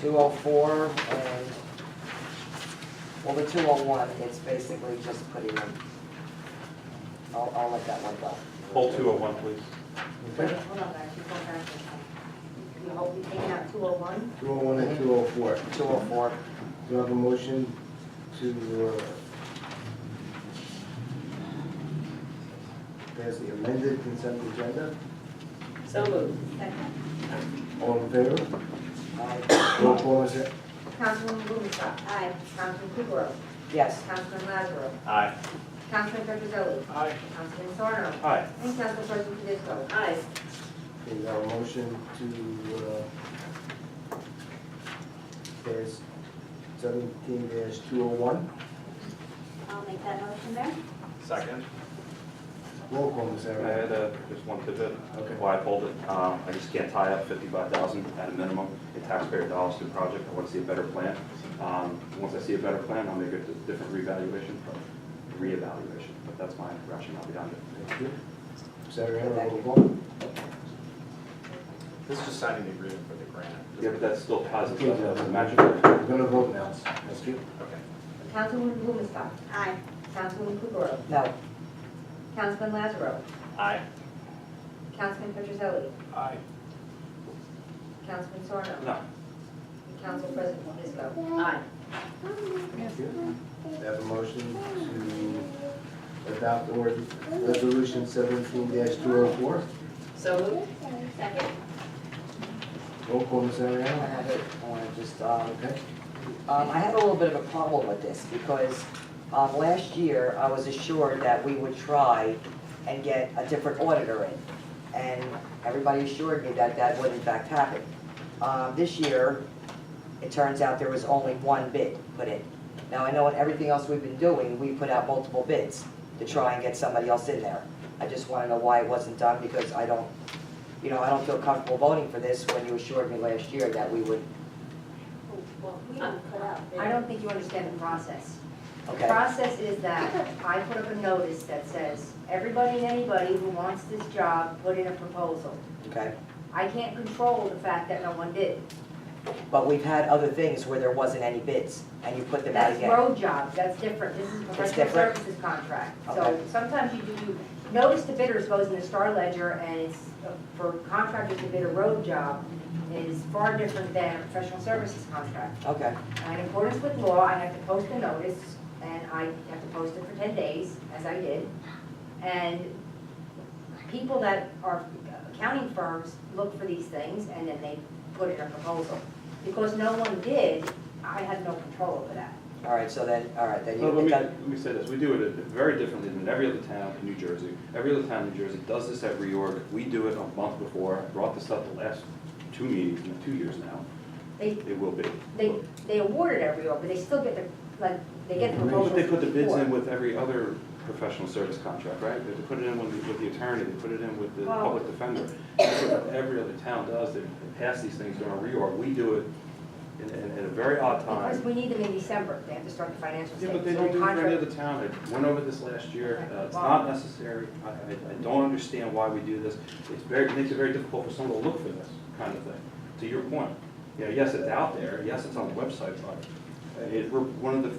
204 and, well, the 201, it's basically just putting them, I'll let that one go. Hold 201, please. Wait, hold on, guys, you go back. You hope you take out 201? 201 and 204. 204. Do you have a motion to pass the amended consent agenda? So moved. Second. All in favor? Roll call, is it? Councilwoman Blumenstock. Aye. Councilman Kukrow. Yes. Councilman Lazaro. Aye. Councilman Petrozelli. Aye. Councilman Sarno. Aye. And Councilperson Tedesco. Aye. Okay, we have a motion to pass 17-201. I'll make that motion there. Second? Roll call, Ms. I Aaron. had just one tidbit. Okay. Why I pulled it. I just can't tie up $55,000 at a minimum in taxpayer dollars to the project. I want to see a better plan. Once I see a better plan, I'll make a different reevaluation. But that's my rationale behind it. Thank you. Ms. Aaron, roll call. This is just signing the agreement for the grant. Yeah, but that still ties it Okay, to the magic. we're going to vote now. Thank you. Okay. Councilwoman Blumenstock. Aye. Councilwoman Kukrow. No. Councilman Lazaro. Aye. Councilman Petrozelli. Aye. Councilman Sarno. No. Council President Fisco. Aye. We have a motion to adopt resolution 17-204. So moved. Second. Roll call, Ms. I Ariano. have it, I wanna just, Okay. I have a little bit of a problem with this because last year I was assured that we would try and get a different auditor in. And everybody assured me that that would in fact happen. This year, it turns out there was only one bid put in. Now, I know in everything else we've been doing, we put out multiple bids to try and get somebody else in there. I just wanna know why it wasn't done because I don't feel comfortable voting for this when you assured me last year that we would, I don't think you understand the process. The okay? process is that I put up a notice that says, everybody and anybody who wants this job, put in a proposal. Okay? I can't control the fact that no one did. But we've had other things where there wasn't any bids, and you put them out That's again. road jobs, that's different, this is a professional different? services contract. Okay. So sometimes you do, notice to bidders goes in the Star Ledger, and it's, for contractors to bid a road job is far different than a professional services contract. Okay, And in accordance with law, I have to post a notice, and I have to post it for 10 days, as I did. And people that are accounting firms look for these things, and then they put in a proposal. Because no one did, I had no control over that. all right, then Well, you, let me say this, we do it very differently than every other town in New Jersey. Every other town in New Jersey does this at reorg. We do it a month before. I brought this up the last 2 meetings, 2 years now. They, It will be. they awarded every year, but they still get the, like, they get the proposals. But they put the bids before. in with every other professional service contract, right? They put it in with the attorney, they put it in with the Well- public defender. That's what every other town does. They pass these things during a reorg. We do it in a very odd time. Because we need them in December, they have to start the financial Yeah, statement. but they So don't do it for any contract- other town. I went over this last year. It's Well- not necessary. I don't understand why we do this. It makes it very difficult for someone to look for this kind of thing, to your point. Yeah, yes, it's out there. Yes, it's on the website, but we're one of the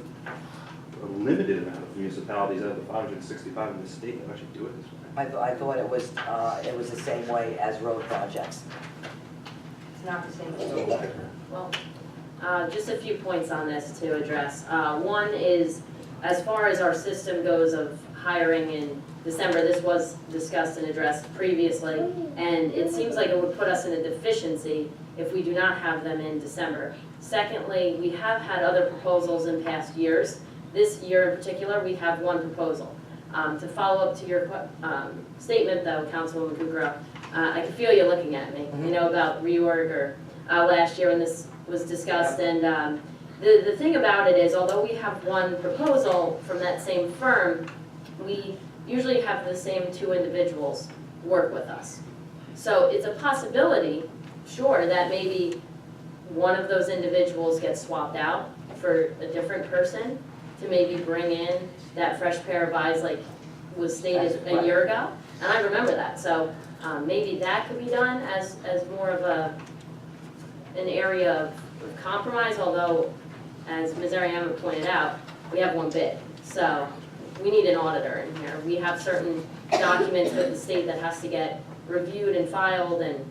a limited amount of municipalities out of the 565 in the state that actually do it this way. I thought it was the same way as road projects. It's not the same. Well, just a few points on this to address. One is, as far as our system goes of hiring in December, this was discussed and addressed previously, and it seems like it would put us in a deficiency if we do not have them in December. Secondly, we have had other proposals in past years. This year in particular, we have one proposal. To follow up to your statement though, Councilwoman Kukrow, I can feel you looking at me, you know, about reorg or last year when this was discussed. And the thing about it is, although we have one proposal from that same firm, we usually have the same 2 individuals work with us. So it's a possibility, sure, that maybe one of those individuals gets swapped out for a different person to maybe bring in that fresh pair of eyes like was stated a year ago. And I remember that, so maybe that could be done as more of an area of compromise, although, as Ms. Ariama pointed out, we have one bid. So we need an auditor in here. We have certain documents with the state that has to get reviewed and filed, and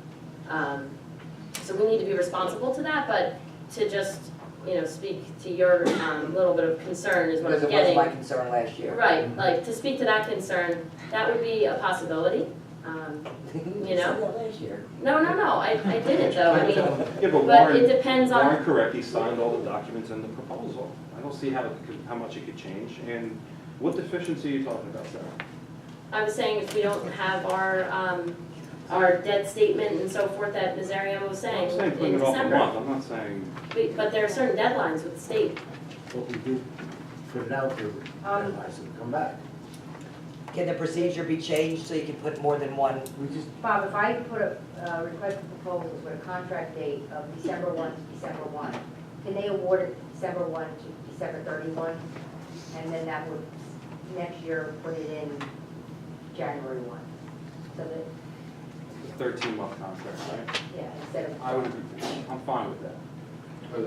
so we need to be responsible to that, but to just, you know, speak to your little bit of concern is what I'm Because getting. it was my concern last year. Right, like, to speak to that concern, that would be a possibility, you know? said that last year. No, I didn't though, I mean, Yeah, but but Warren, it depends on. Warren correctly signed all the documents in the proposal. I don't see how much it could change. And what deficiency are you talking about, Sarah? I was saying if we don't have our debt statement and so forth that Ms. Ariama was saying I'm saying putting in it off a December. month. I'm not saying, But there are certain deadlines with the state. But we did put it out there, I said, come back. Can the procedure be changed so you can put more than one? We just, Bob, if I put a request for proposals with a contract date of December 1 to December 1, can they award it December 1 to December 31? And then that would, next year, put it in January 1? So that, it's a 13-month contract, right? yeah, instead of. I'm fine with that. Are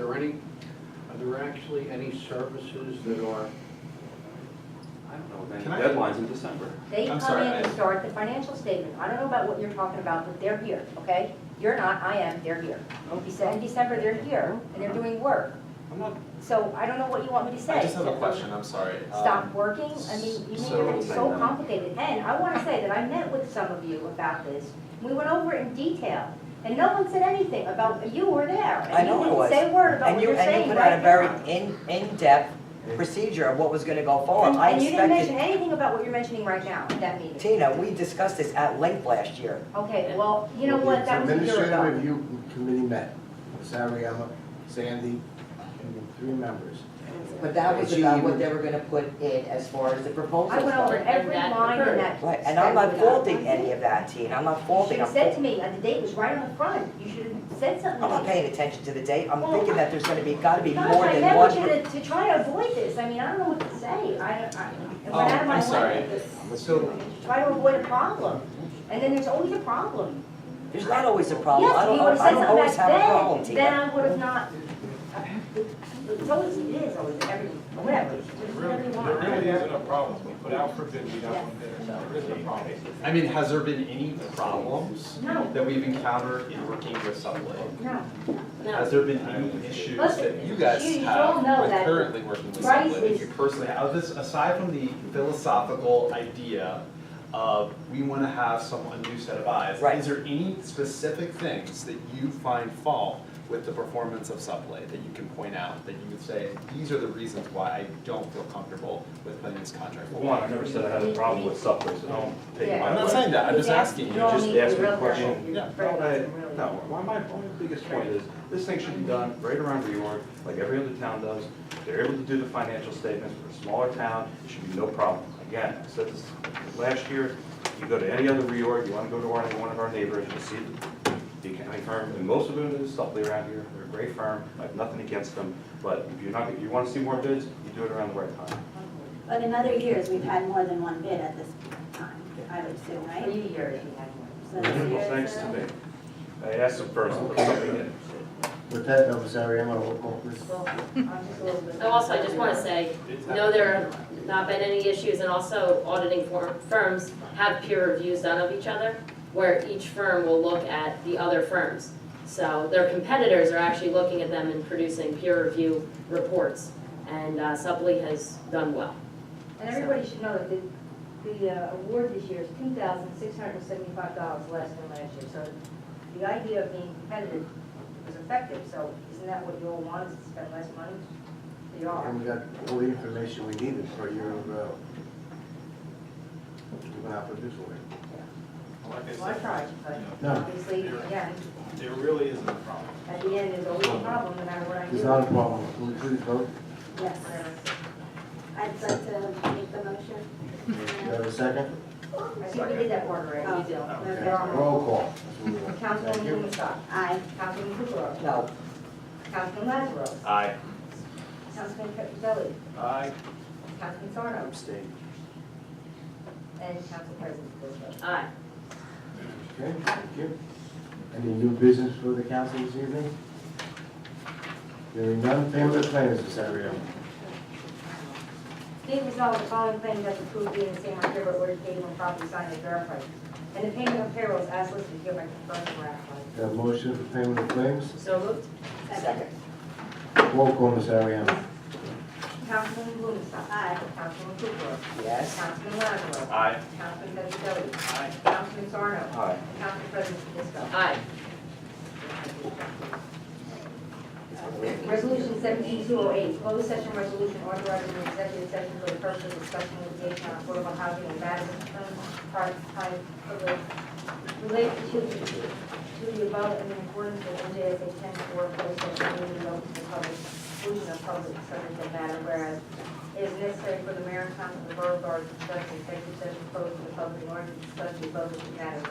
there actually any services that are, I don't know, then Can I- deadline's in December. They I'm come sorry, in and I- start the financial statement. I don't know about what you're talking about, but they're here, okay? You're not, I am, they're here. In December, they're here, and they're doing work. I'm not, So I don't know what you want me to say. I just have a question, I'm sorry. Stop working? I mean, you make everything so complicated. And I want to say that I met with some of you about this. We went over it in detail, and no one said anything about, you were there. I know it was. And you didn't say a word about what you're And saying you put out a right very now. in-depth procedure of what was gonna go forward. I And you didn't mention expected, anything about what you're mentioning right now at that meeting. Tina, we discussed this at length last year. Okay, well, you know what, that was a year Administrative ago. Review Committee met, Ms. Ariama, Sandy, and 3 members. But that was about what they were gonna put in as far as the proposals. I went over go. every line in that. Right, and I'm not faulting any of that, Tina, I'm not You should faulting. have said to me, the date was right on the front. You should have said something. I'm not paying attention to the date, I'm Well, thinking that there's gonna be, gotta be Gosh, more I than met one. with you to try to avoid this. I mean, I don't know what to say. I went out of my I'm sorry. way. So, Try to avoid a problem. And then there's always a problem. There's not always a problem, Yes, I if you don't, would have I said don't something always back have a problem, then, Tina. then I would have not. It's always, it is always every, whatever. Whatever you want. There really isn't a problem. We put out for bid, we got one bidder, so there isn't a problem. I mean, has there been any problems No. that we've encountered in working with Sublette? No. Has there been any issues that you guys You all have know with that currently working with price Sublette? If is- you personally have this, aside from the philosophical idea of we want to have a new set of eyes, Right. is there any specific things that you find fault with the performance of Sublette that you can point out, that you would say, these are the reasons why I don't feel comfortable with putting this contract For forward? one, I never said I had a problem with Subway, so don't take Yeah. my I'm not word. saying that, I'm just asking you. You all just need to asked me a real question. careful. Yeah. Very No, really. no, my biggest point is, this thing should be done right around reorg, like every other town does. They're able to do the financial statements for a smaller town, it should be no problem. Again, I said this last year, you go to any other reorg, you wanna go to one of our neighbors, you see the accounting firm, and most of them is Supley around here, they're a great firm, I have nothing against them, but if you wanna see more bids, you do it around the right time. But in other years, we've had more than one bid at this time, I would assume, right? 3 years we had one. So this Well, year, thanks so- to me. I asked them first, to put something in. With that, Ms. Ariama, roll call, please. Well, I'm just a little bit. Oh, also, I just want to say, no, there have not been any issues, and also auditing firms have peer reviews done of each other, where each firm will look at the other firms. So their competitors are actually looking at them and producing peer review reports, and Supley has done well. And everybody should know that the award this year is $2,675 less than last year. So the idea of being competitive was effective, so isn't that what you all want, is to spend less money? You are. And we got all the information we needed for your, giving out for this one. Like I Well, I said, tried, but No. obviously, again, there really isn't a problem. at the end, there's always a problem, no matter what I do. It's not a problem, can we please vote? Yes, I'd like to make the motion. Do you have a second? I think we did that part already. Oh, We did. Okay. There are- Roll call. Thank Councilwoman you. Blumenstock. Aye. Councilman Kukrow. No, Councilman Lazaro. Aye. Councilman Petrozelli. Aye. Councilman Sarno. Abstain. And Council President Bozak. Aye. Okay, thank you. Any new business for the council this evening? Hearing none, payment of claims, Ms. Ariama. Be it resolved, the following claims as approved being the same or hereby ordered paid when properly signed and verified. And the payment of payrolls as listed hereby confirmed and ratified. Do you have a motion for payment of claims? So moved? second. Roll call, Ms. Ariama. Councilman Blumenstock. Aye. Councilman Kukrow. Yes. Councilman Lazaro. Aye. Councilman Petrozelli. Councilman Sarno. Aye. Council President Fisco. Aye. Resolution 17208, closed session resolution authorizing an executive session for the purpose of discussing litigation on affordable housing and Madison part-time privilege related to the above and in accordance with NJSA 10-4, closed session meeting open to the public, exclusion of public subject matter, whereas it is necessary for the mayor and council of the Borough of Garwood to conduct an executive session closed to the public in order to discuss the above matter.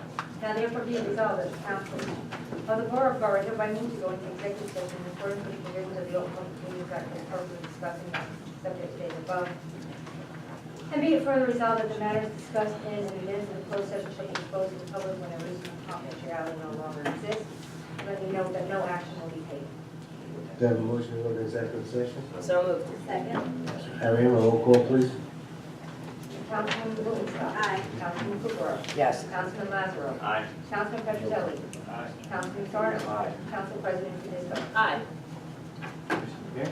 Now therefore be it resolved that the council of the Borough of Garwood hereby moves to go into executive session in accordance with the provisions of the Open Public Meetings Act for the purpose of discussing the subject stated above. And be it further resolved that the matters discussed in and the minutes of the closed session shall be disclosed to the public when a reason of confidentiality no longer exists. Let me note that no action will be taken. Do you have a motion to go to executive session? So moved. Second. Ariama, roll call, please. Councilman Blumenstock. Aye. Councilman Cooper. Yes. Councilman Lazaro. Aye. Councilman Petroselli. Councilman Sarno. Aye. Council President Finisco. Aye. Okay.